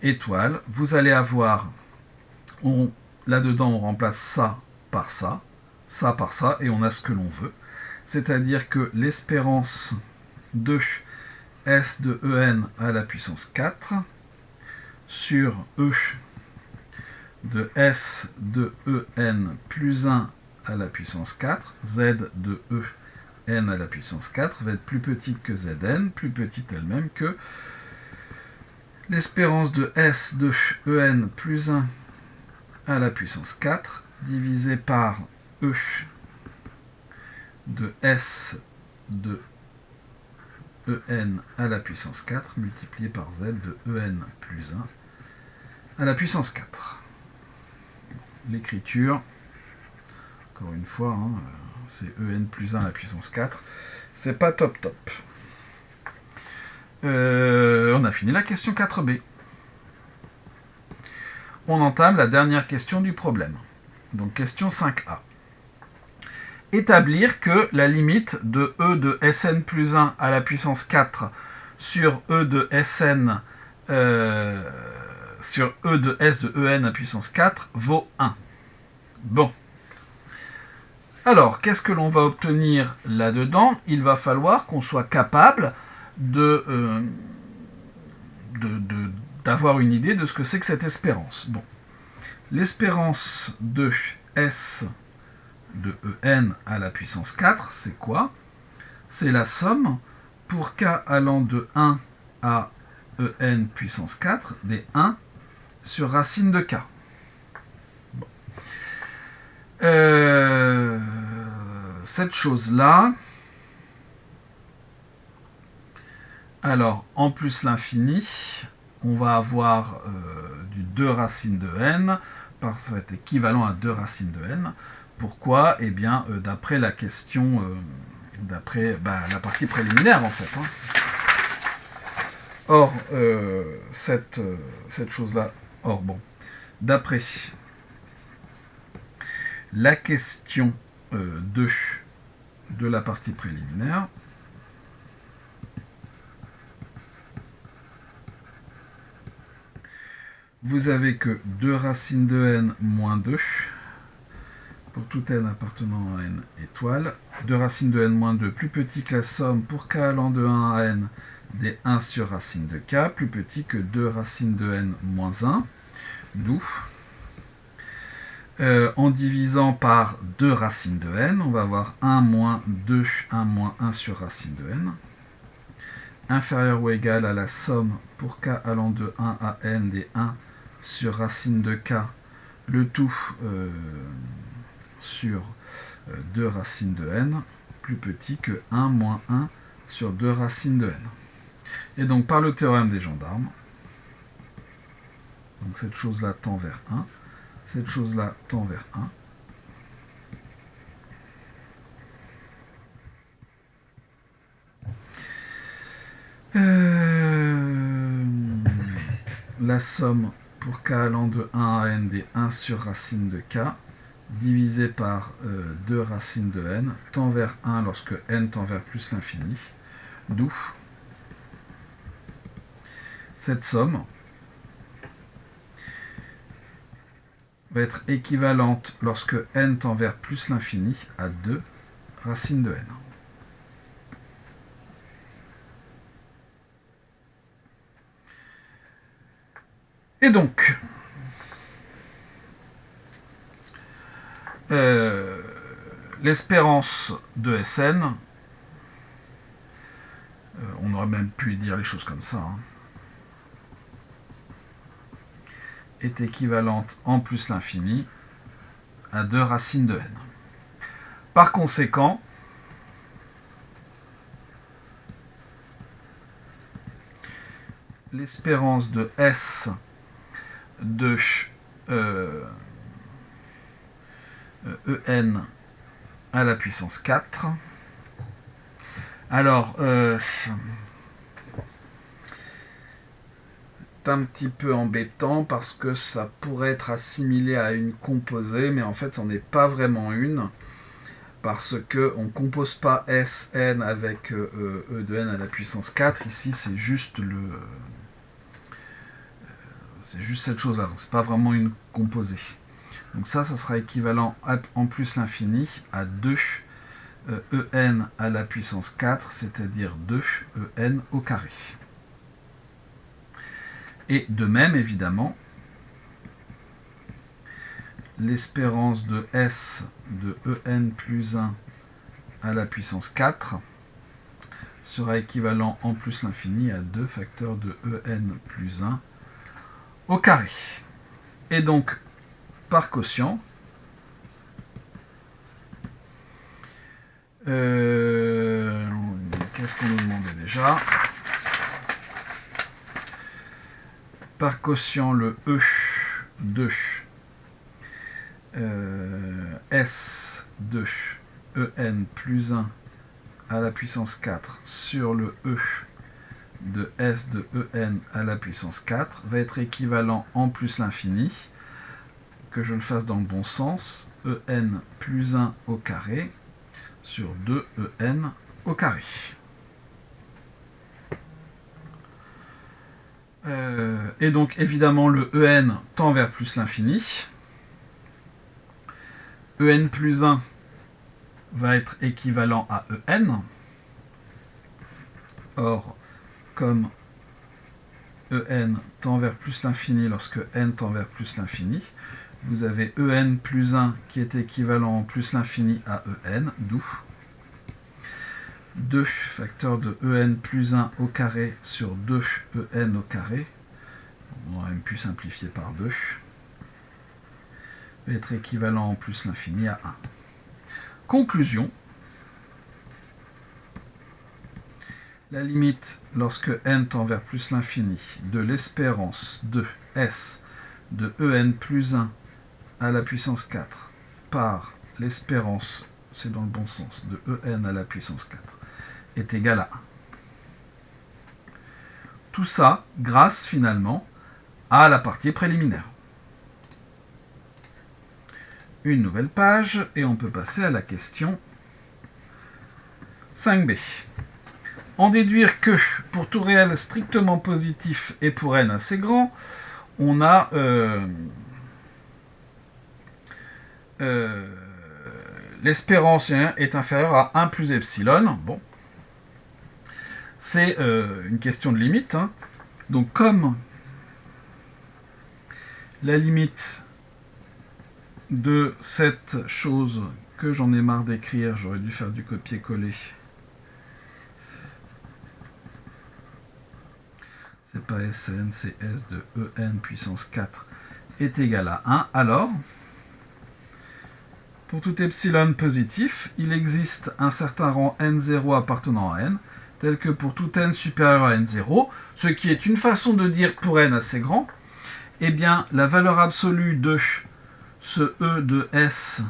étoile, vous allez avoir, là-dedans on remplace ça par ça par ça, et on a ce que l'on veut. C'est-à-dire que l'espérance de S de En à la puissance 4 sur E de S de En plus 1 à la puissance 4, Z de En à la puissance 4 va être plus petite que Zn, plus petite elle-même que l'espérance de S de En plus 1 à la puissance 4 divisé par E de S de En à la puissance 4 multiplié par Z de En plus 1 à la puissance 4. L'écriture, encore une fois, hein, c'est En plus 1 à la puissance 4. C'est pas top. On a fini la question 4b. On entame la dernière question du problème. Donc question 5a. Établir que la limite de E de Sn plus 1 à la puissance 4 sur E de Sn sur E de S de En à puissance 4 vaut 1. Bon. Alors, qu'est-ce que l'on va obtenir là-dedans ? Il va falloir qu'on soit capable d'avoir une idée de ce que c'est que cette espérance. Bon. L'espérance de S de En à la puissance 4, c'est quoi ? C'est la somme pour k allant de 1 à En puissance 4 des 1 sur racine de k. Bon. Cette chose-là, alors en plus l'infini, on va avoir du 2 racines de n, ça va être équivalent à 2 racines de n. Pourquoi? Eh bien, d'après la question, d'après la partie préliminaire, en fait. Hein. Or, cette chose-là, d'après la question 2 de la partie préliminaire, vous avez que 2 racines de n moins 2 pour tout n appartenant à n étoile. 2 racines de n moins 2 plus petit que la somme pour k allant de 1 à n des 1 sur racine de k, plus petit que 2 racines de n moins 1, d'où en divisant par 2 racines de n, on va avoir 1 moins 2, 1 moins 1 sur racine de n, inférieur ou égal à la somme pour k allant de 1 à n des 1 sur racine de k, le tout sur 2 racines de n, plus petit que 1 moins 1 sur 2 racines de n. Et donc par le théorème des gendarmes, donc cette chose-là tend vers 1, cette chose-là tend vers 1. La somme pour k allant de 1 à n des 1 sur racine de k, divisé par 2 racines de n, tend vers 1 lorsque n tend vers plus l'infini, d'où cette somme va être équivalente lorsque n tend vers plus l'infini à 2 racines de n. Et donc, l'espérance de Sn, on aurait même pu dire les choses comme ça, hein, est équivalente en plus l'infini à 2 racines de n. Par conséquent, l'espérance de S de En à la puissance 4. Alors, c'est un petit peu embêtant parce que ça pourrait être assimilé à une composée, mais en fait, ça n'en est pas vraiment une, parce qu'on ne compose pas Sn avec E de n à la puissance 4. Ici, c'est juste cette chose-là, donc c'est pas vraiment une composée. Donc ça sera équivalent en plus l'infini à 2 En à la puissance 4, c'est-à-dire 2 En au carré. Et de même, évidemment, l'espérance de S de En plus 1 à la puissance 4 sera équivalent en plus l'infini à 2 facteurs de En plus 1 au carré. Et donc, par quotient, qu'est-ce qu'on nous demandait déjà? Par quotient, le E de S de En plus 1 à la puissance 4 sur le E de S de En à la puissance 4 va être équivalent en plus l'infini, que je le fasse dans le bon sens, En plus 1 au carré sur 2 En au carré. Et donc évidemment le En tend vers plus l'infini. En plus 1 va être équivalent à En. Or, comme En tend vers plus l'infini lorsque n tend vers plus l'infini, vous avez En plus 1 qui est équivalent en plus l'infini à En, d'où 2 facteurs de En plus 1 au carré sur 2 En au carré, on aurait même pu simplifier par 2, va être équivalent en plus l'infini à 1. Conclusion, la limite lorsque n tend vers plus l'infini de l'espérance de S de en plus 1 à la puissance 4 par l'espérance, c'est dans le bon sens, de en à la puissance 4 est égal à 1. Tout ça grâce finalement à la partie préliminaire. Une nouvelle page et on peut passer à la question 5b. En déduire que pour tout réel strictement positif et pour n assez grand, on a l'espérance est inférieure à 1 plus epsilon. Bon, c'est une question de limite. Hein. Donc comme la limite de cette chose que j'en ai marre d'écrire, j'aurais dû faire du copier-coller. C'est pas Sn, c'est S de En puissance 4 est égal à 1. Alors, pour tout epsilon positif, il existe un certain rang n0 appartenant à n, tel que pour tout n supérieur à n0, ce qui est une façon de dire pour n assez grand, eh bien, la valeur absolue de ce E de S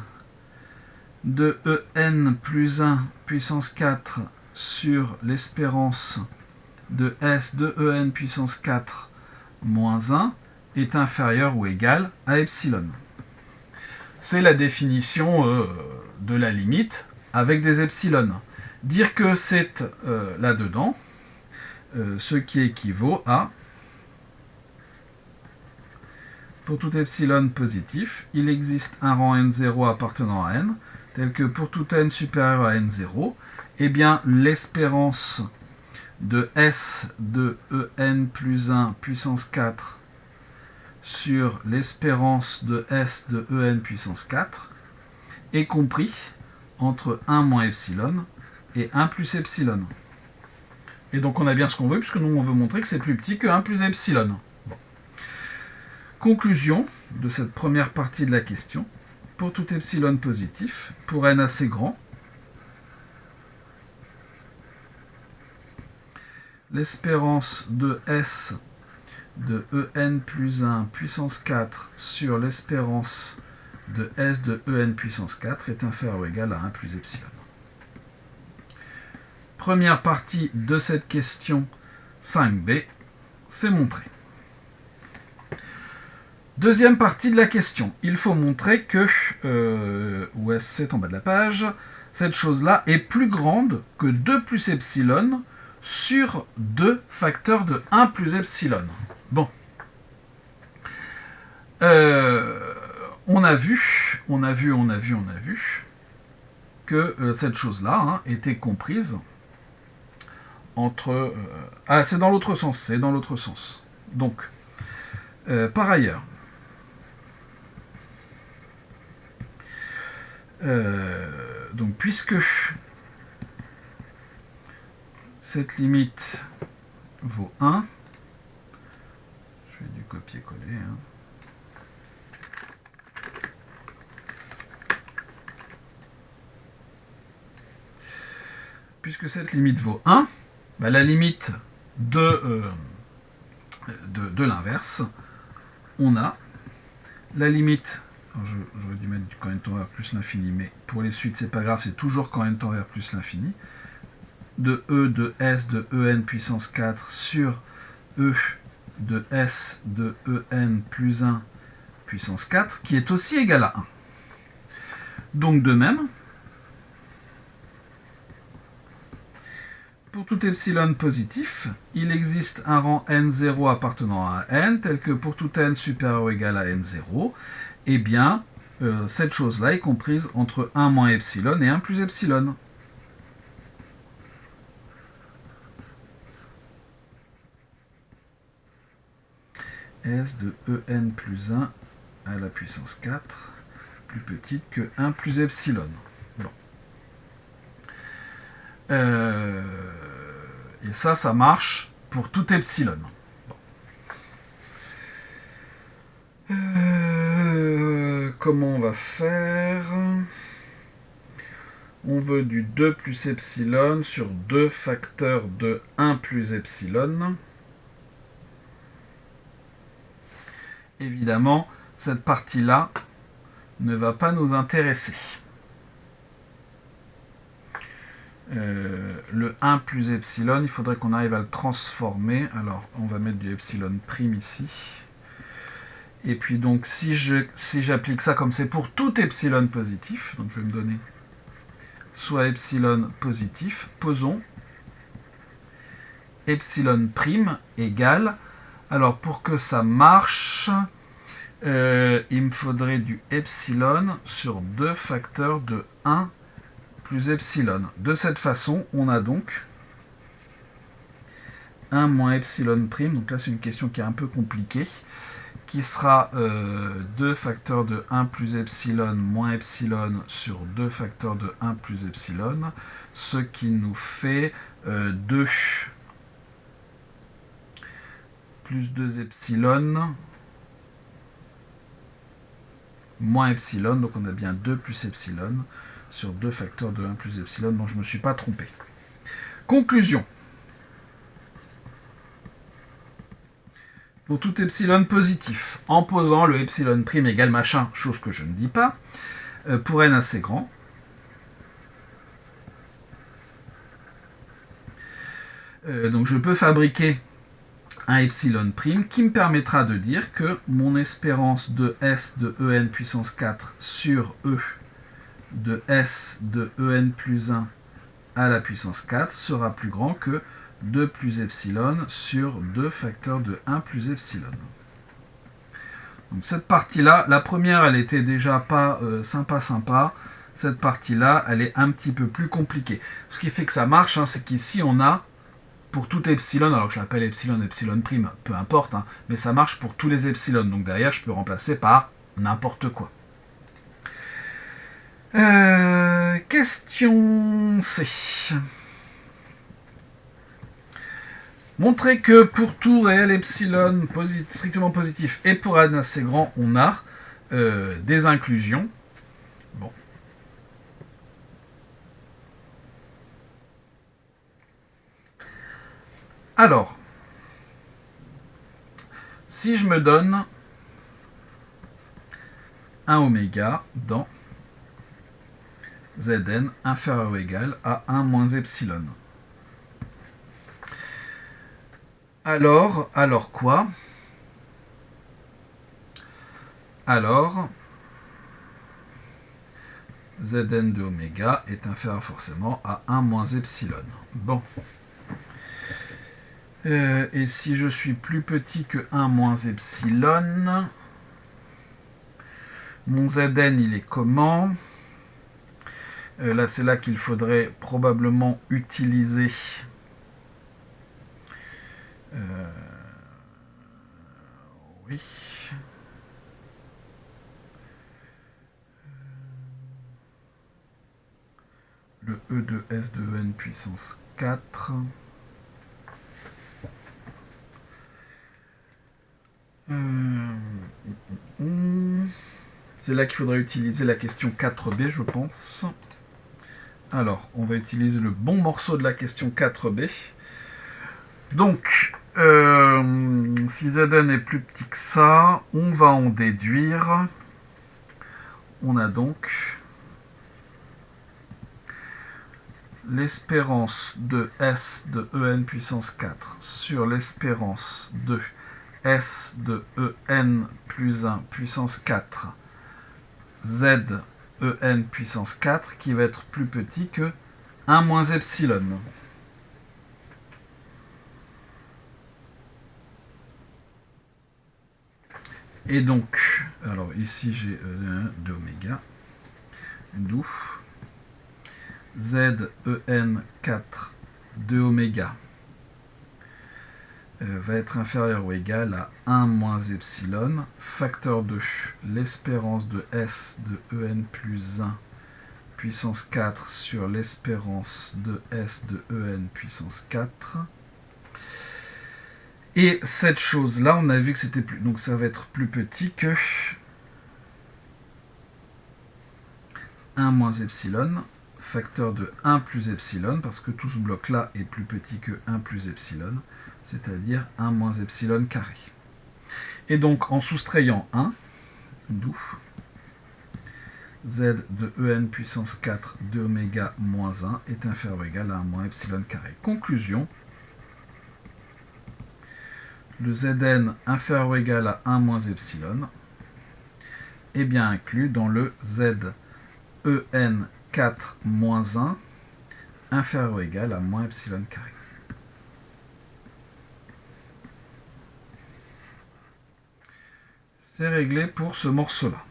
de En plus 1 puissance 4 sur l'espérance de S de En puissance 4 moins 1 est inférieur ou égal à epsilon. C'est la définition de la limite avec des epsilon. Dire que c'est là-dedans, ce qui équivaut à, pour tout epsilon positif, il existe un rang n0 appartenant à n, tel que pour tout n supérieur à n0, eh bien l'espérance de S de En plus 1 puissance 4 sur l'espérance de S de En puissance 4 est compris entre 1 moins epsilon et 1 plus epsilon. Et donc on a bien ce qu'on veut, puisque nous on veut montrer que c'est plus petit que 1 plus epsilon. Bon. Conclusion de cette première partie de la question. Pour tout epsilon positif, pour n assez grand, l'espérance de S de En plus 1 puissance 4 sur l'espérance de S de En puissance 4 est inférieur ou égal à 1 plus epsilon. Première partie de cette question 5b, c'est montré. Deuxième partie de la question, il faut montrer que, où est-ce c'est en bas de la page, cette chose-là est plus grande que 2 plus epsilon sur 2 facteurs de 1 plus epsilon. Bon. On a vu que cette chose-là était comprise entre... c'est dans l'autre sens, Donc, par ailleurs, donc puisque cette limite vaut 1, je fais du copier-coller, puisque cette limite vaut 1, bah, la limite de l'inverse, on a la limite, j'aurais dû mettre du quand n tend vers plus l'infini, mais pour les suites c'est pas grave, c'est toujours quand n tend vers plus l'infini, de E de S de En puissance 4 sur E de S de En plus 1 puissance 4, qui est aussi égal à 1. Donc de même, pour tout epsilon positif, il existe un rang n0 appartenant à n, tel que pour tout n supérieur ou égal à n0, eh bien, cette chose-là est comprise entre 1 moins epsilon et 1 plus epsilon. S de En plus 1 à la puissance 4, plus petite que 1 plus epsilon. Bon. Et ça marche pour tout epsilon. Bon. Comment on va faire? On veut du 2 plus epsilon sur 2 facteurs de 1 plus epsilon. évidemment, cette partie-là ne va pas nous intéresser. Le 1 plus epsilon, il faudrait qu'on arrive à le transformer. Alors, on va mettre du epsilon prime ici. Et puis donc, si j'applique ça comme c'est pour tout epsilon positif, donc je vais me donner soit epsilon positif, posons epsilon prime égale, alors pour que ça marche, il me faudrait du epsilon sur 2 facteurs de 1 plus epsilon. De cette façon, on a donc 1 moins epsilon prime, donc là c'est une question qui est un peu compliquée, qui sera 2 facteurs de 1 plus epsilon moins epsilon sur 2 facteurs de 1 plus epsilon, ce qui nous fait 2 plus 2 epsilon moins epsilon, donc on a bien 2 plus epsilon sur 2 facteurs de 1 plus epsilon, donc je ne me suis pas trompé. Conclusion. Pour tout epsilon positif, en posant le epsilon prime égale machin, chose que je ne dis pas, pour n assez grand, donc je peux fabriquer un epsilon prime qui me permettra de dire que mon espérance de S de En puissance 4 sur E de S de En plus 1 à la puissance 4 sera plus grand que 2 plus epsilon sur 2 facteurs de 1 plus epsilon. Donc cette partie-là, la première, elle était déjà pas sympa. Cette partie-là, elle est un petit peu plus compliquée. Ce qui fait que ça marche, hein, c'est qu'ici, on a, pour tout epsilon, alors que je l'appelle epsilon, epsilon prime, peu importe, hein, mais ça marche pour tous les epsilon. Donc derrière, je peux remplacer par n'importe quoi. Question C. Montrer que pour tout réel epsilon strictement positif et pour n assez grand, on a des inclusions. Bon. Alors, si je me donne un oméga dans Zn inférieur ou égal à 1 moins epsilon. Alors quoi? Alors, Zn de oméga est inférieur forcément à 1 moins epsilon. Bon. Et si je suis plus petit que 1 moins epsilon, mon Zn, il est comment? Là, c'est là qu'il faudrait probablement utiliser oui. Le E de S de n puissance 4. C'est là qu'il faudrait utiliser la question 4b, je pense. Alors, on va utiliser le bon morceau de la question 4b. Donc, si Zn est plus petit que ça, on va en déduire. On a donc l'espérance de S de En puissance 4 sur l'espérance de S de En plus 1 puissance 4 Z En puissance 4 qui va être plus petit que 1 moins epsilon. Et donc, alors ici j'ai de oméga, d'où Z En 4 de oméga va être inférieur ou égal à 1 moins epsilon, facteur de l'espérance de S de En plus 1 puissance 4 sur l'espérance de S de En puissance 4. Et cette chose-là, on a vu que c'était plus... Donc ça va être plus petit que 1 moins epsilon, facteur de 1 plus epsilon, parce que tout ce bloc-là est plus petit que 1 plus epsilon, c'est-à-dire 1 moins epsilon carré. Et donc en soustrayant 1, d'où z de En puissance 4 de oméga moins 1 est inférieur ou égal à 1 moins epsilon carré. Conclusion, le Zn inférieur ou égal à 1 moins epsilon est bien inclus dans le Zen 4 moins 1 inférieur ou égal à moins epsilon carré. C'est réglé pour ce morceau-là.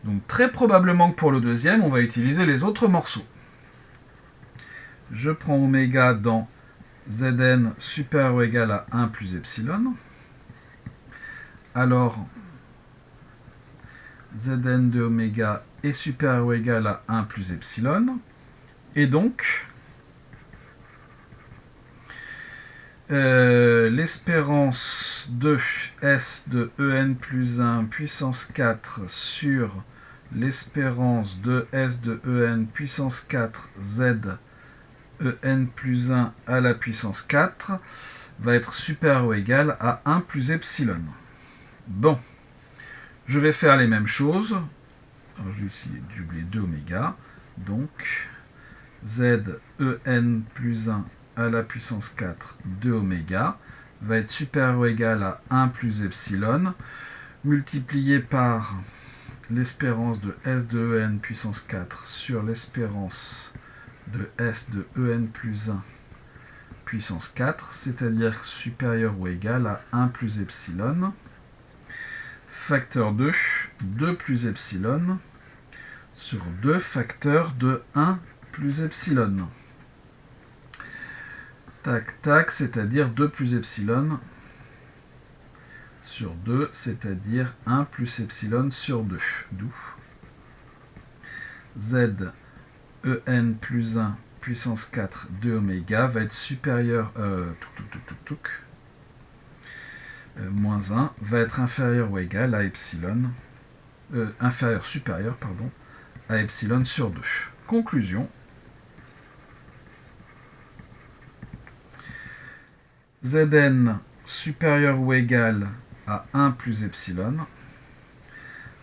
Donc très probablement que pour le deuxième, on va utiliser les autres morceaux. Je prends oméga dans Zn supérieur ou égal à 1 plus epsilon. Alors, Zn de oméga est supérieur ou égal à 1 plus epsilon. Et donc, l'espérance de S de En plus 1 puissance 4 sur l'espérance de S de En puissance 4 Z En plus 1 à la puissance 4 va être supérieur ou égal à 1 plus epsilon. Bon, je vais faire les mêmes choses. Alors, je vais essayer d'oublier 2 oméga. Donc, Z En plus 1 à la puissance 4 de oméga va être supérieur ou égal à 1 plus epsilon multiplié par l'espérance de S de En puissance 4 sur l'espérance de S de En plus 1 puissance 4, c'est-à-dire supérieur ou égal à 1 plus epsilon, facteur 2, 2 plus epsilon, sur 2 facteur de 1 plus epsilon. Tac, tac, c'est-à-dire 2 plus epsilon sur 2, c'est-à-dire 1 plus epsilon sur 2. D'où Z En plus 1 puissance 4 de oméga va être supérieur, moins 1 va être inférieur ou égal à epsilon, supérieur, pardon, à epsilon sur 2. Conclusion, Zn supérieur ou égal à 1 plus epsilon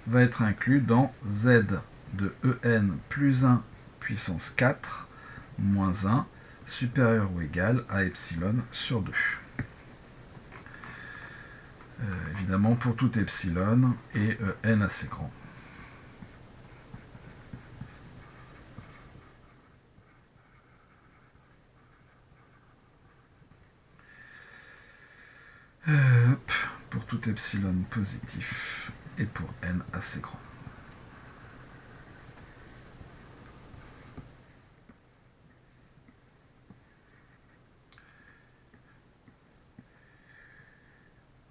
va être inclus dans Z de En plus 1 puissance 4 moins 1 supérieur ou égal à epsilon sur 2. Évidemment pour tout epsilon et n assez grand. Pour tout epsilon positif et pour n assez grand.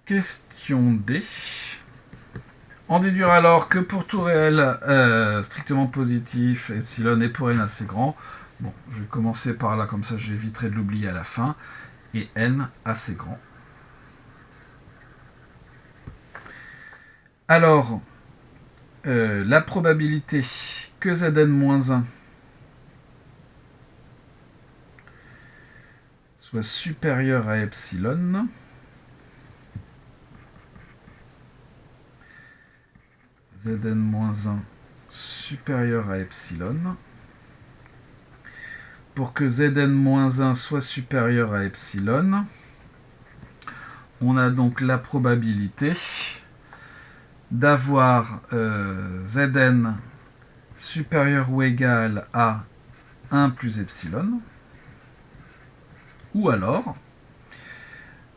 Question D. En déduire alors que pour tout réel strictement positif, epsilon est pour n assez grand. Bon, je vais commencer par là, comme ça j'éviterai de l'oublier à la fin. Et n assez grand. Alors, la probabilité que Zn-1 soit supérieur à epsilon Zn-1 supérieur à epsilon. Pour que Zn-1 soit supérieur à epsilon, on a donc la probabilité d'avoir Zn supérieur ou égal à 1 plus epsilon, ou alors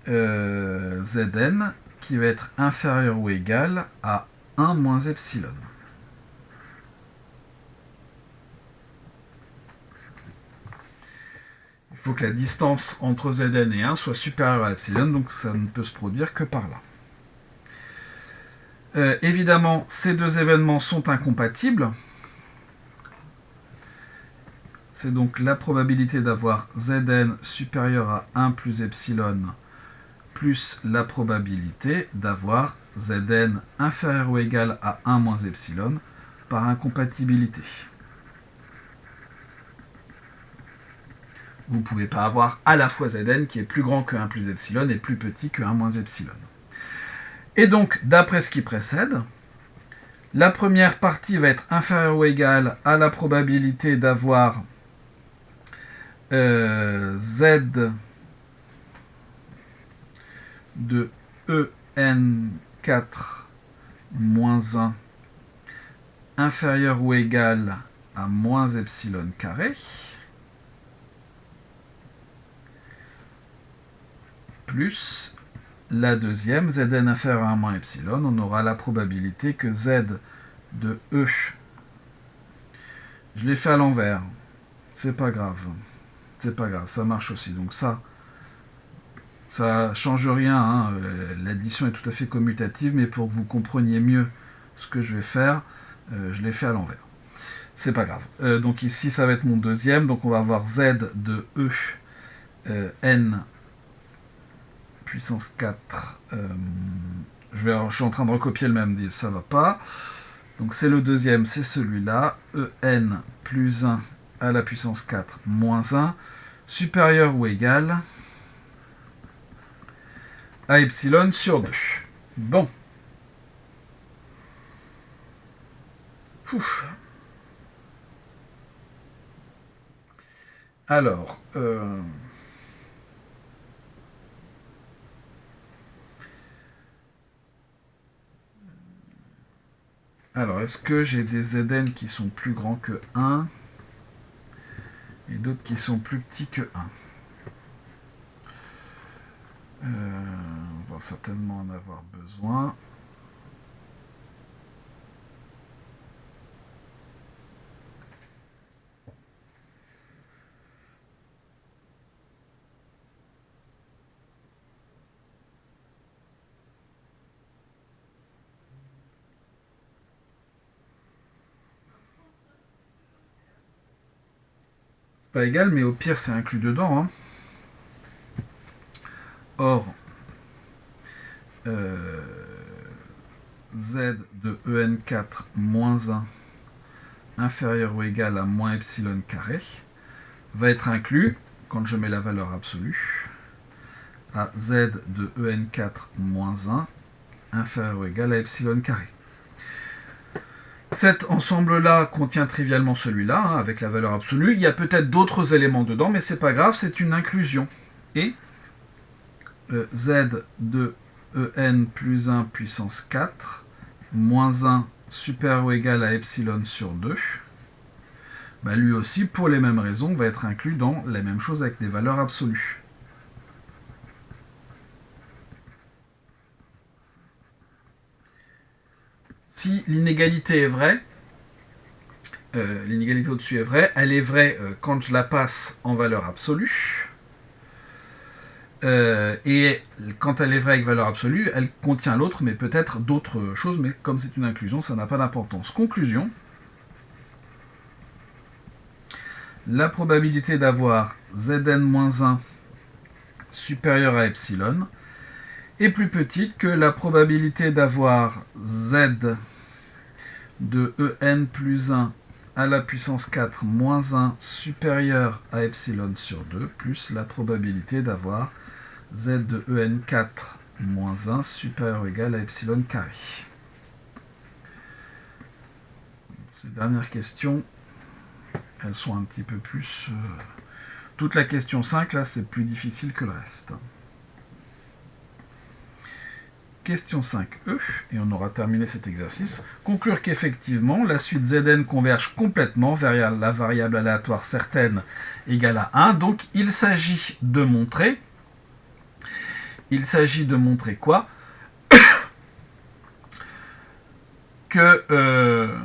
Zn qui va être inférieur ou égal à 1 moins epsilon. Il faut que la distance entre Zn et 1 soit supérieure à epsilon, donc ça ne peut se produire que par là. Évidemment, ces deux événements sont incompatibles. C'est donc la probabilité d'avoir Zn supérieur à 1 plus epsilon plus la probabilité d'avoir Zn inférieur ou égal à 1 moins epsilon par incompatibilité. Vous ne pouvez pas avoir à la fois Zn qui est plus grand que 1 plus epsilon et plus petit que 1 moins epsilon. Et donc, d'après ce qui précède, la première partie va être inférieure ou égale à la probabilité d'avoir Z de En4 moins 1 inférieur ou égal à moins epsilon carré, plus la deuxième, Zn inférieur à moins epsilon, on aura la probabilité que Z de E, je l'ai fait à l'envers, c'est pas grave, ça marche aussi, donc ça change rien, hein. L'addition est tout à fait commutative, mais pour que vous compreniez mieux ce que je vais faire, je l'ai fait à l'envers. C'est pas grave. Donc ici, ça va être mon deuxième. Donc on va avoir Z de E N puissance 4. Je suis en train de recopier le même, ça va pas. Donc c'est le deuxième, c'est celui-là. En plus 1 à la puissance 4 moins 1, supérieur ou égal à epsilon sur 2. Bon. Pouf. Alors, est-ce que j'ai des Zn qui sont plus grands que 1 et d'autres qui sont plus petits que 1? On va certainement en avoir besoin. C'est pas égal, mais au pire, c'est inclus dedans. Hein. Or, Z de En4 moins 1 inférieur ou égal à moins epsilon carré va être inclus, quand je mets la valeur absolue, à Z de En4 moins 1 inférieur ou égal à epsilon carré. Cet ensemble-là contient trivialement celui-là, hein, avec la valeur absolue. Il y a peut-être d'autres éléments dedans, mais c'est pas grave, c'est une inclusion. Et Z de En plus 1 puissance 4 moins 1 supérieur ou égal à epsilon sur 2, bah lui aussi, pour les mêmes raisons, va être inclus dans la même chose avec des valeurs absolues. Si l'inégalité est vraie, l'inégalité au-dessus est vraie, elle est vraie quand je la passe en valeur absolue. Et quand elle est vraie avec valeur absolue, elle contient l'autre, mais peut-être d'autres choses, mais comme c'est une inclusion, ça n'a pas d'importance. Conclusion, la probabilité d'avoir Zn-1 supérieur à epsilon est plus petite que la probabilité d'avoir Z de En plus 1 à la puissance 4 moins 1 supérieur à epsilon sur 2, plus la probabilité d'avoir Z de En4 moins 1 supérieur ou égal à epsilon carré. Ces dernières questions, elles sont un petit peu plus... toute la question 5, là, c'est plus difficile que le reste. Question 5e, et on aura terminé cet exercice. Conclure qu'effectivement, la suite Zn converge complètement vers la variable aléatoire certaine égale à 1. Donc, il s'agit de montrer... quoi? Que...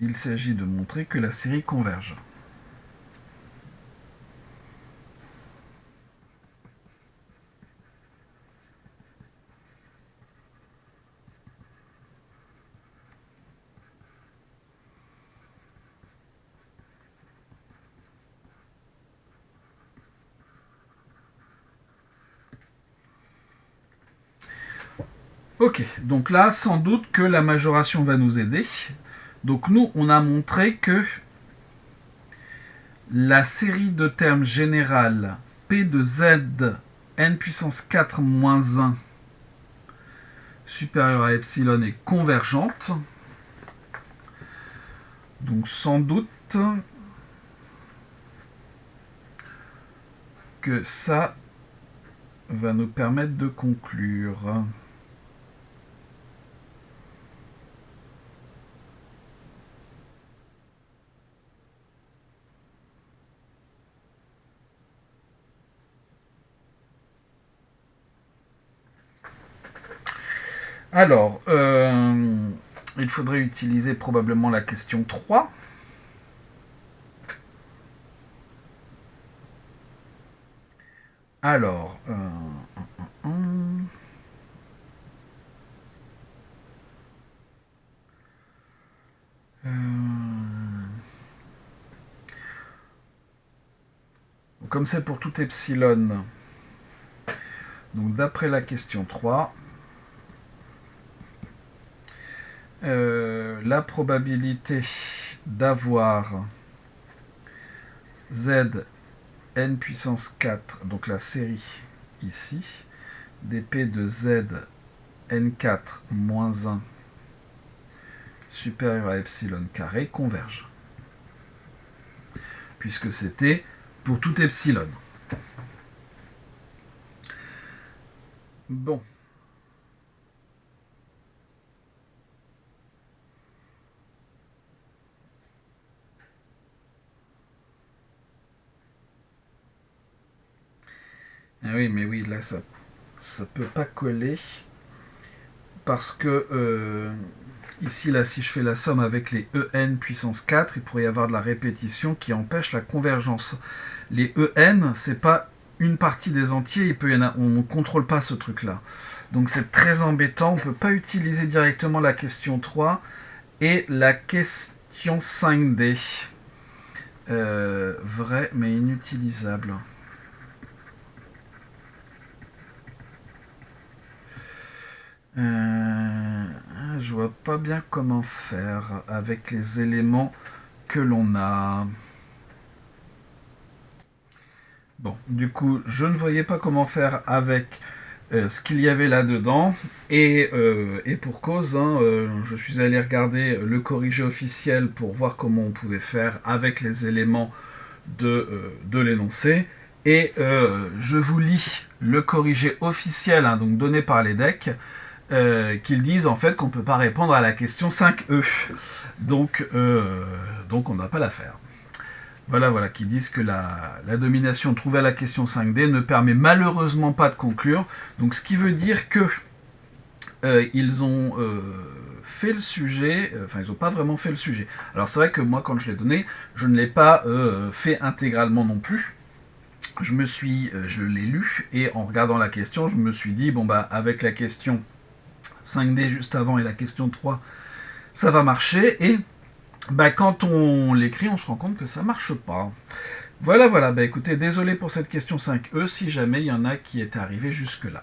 il s'agit de montrer que la série converge. Ok, donc là, sans doute que la majoration va nous aider. Donc nous, on a montré que La série de termes générale P de Z n puissance 4 moins 1 supérieure à epsilon est convergente. Donc sans doute que ça va nous permettre de conclure. Alors, il faudrait utiliser probablement la question 3. Alors, comme c'est pour tout epsilon, donc d'après la question 3, la probabilité d'avoir z n puissance 4, donc la série ici, des p de z n4 moins 1 supérieur à epsilon carré converge. Puisque c'était pour tout epsilon. Bon. Ah oui, mais oui, là, ça peut pas coller. Parce que ici, là, si je fais la somme avec les en puissance 4, il pourrait y avoir de la répétition qui empêche la convergence. Les en, c'est pas une partie des entiers, on ne contrôle pas ce truc-là. Donc c'est très embêtant, on ne peut pas utiliser directement la question 3 et la question 5D. Vrai mais inutilisable. Je vois pas bien comment faire avec les éléments que l'on a. Bon, du coup, je ne voyais pas comment faire avec ce qu'il y avait là-dedans. Et pour cause, je suis allé regarder le corrigé officiel pour voir comment on pouvait faire avec les éléments de l'énoncé. Et je vous lis le corrigé officiel, donc donné par les decks, qu'ils disent en fait qu'on ne peut pas répondre à la question 5E. Donc on n'a pas l'affaire. Voilà, qui disent que la domination trouvée à la question 5D ne permet malheureusement pas de conclure. Donc ce qui veut dire que ils ont fait le sujet, enfin ils n'ont pas vraiment fait le sujet. Alors c'est vrai que moi quand je l'ai donné, je ne l'ai pas fait intégralement non plus. Je l'ai lu et en regardant la question, je me suis dit bon bah avec la question 5D juste avant et la question 3, ça va marcher et bah, quand on l'écrit, on se rend compte que ça marche pas. Voilà, bah écoutez, désolé pour cette question 5E si jamais il y en a qui étaient arrivés jusque-là.